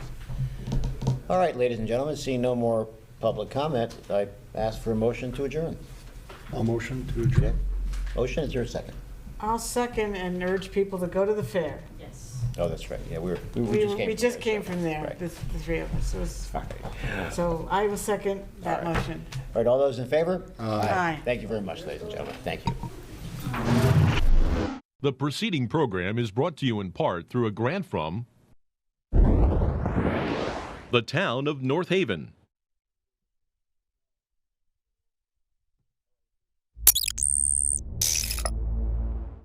All right, ladies and gentlemen, seeing no more public comment, I ask for a motion to adjourn. I'll motion to adjourn. Motion, is there a second? I'll second and urge people to go to the fair. Yes. Oh, that's right, yeah, we We just just came came from there, from there, right. the 3 of us. It was- All right. So I will second that All right. motion. All right, all those in favor? Aye. Thank you very much, ladies and gentlemen, thank you. The preceding program is brought to you in part through a grant from the town of North Haven.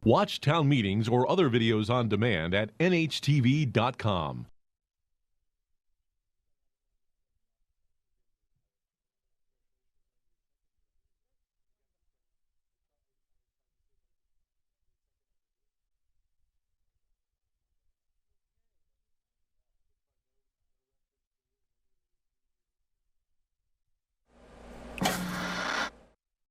Watch town meetings or other videos on demand at nhtv.com.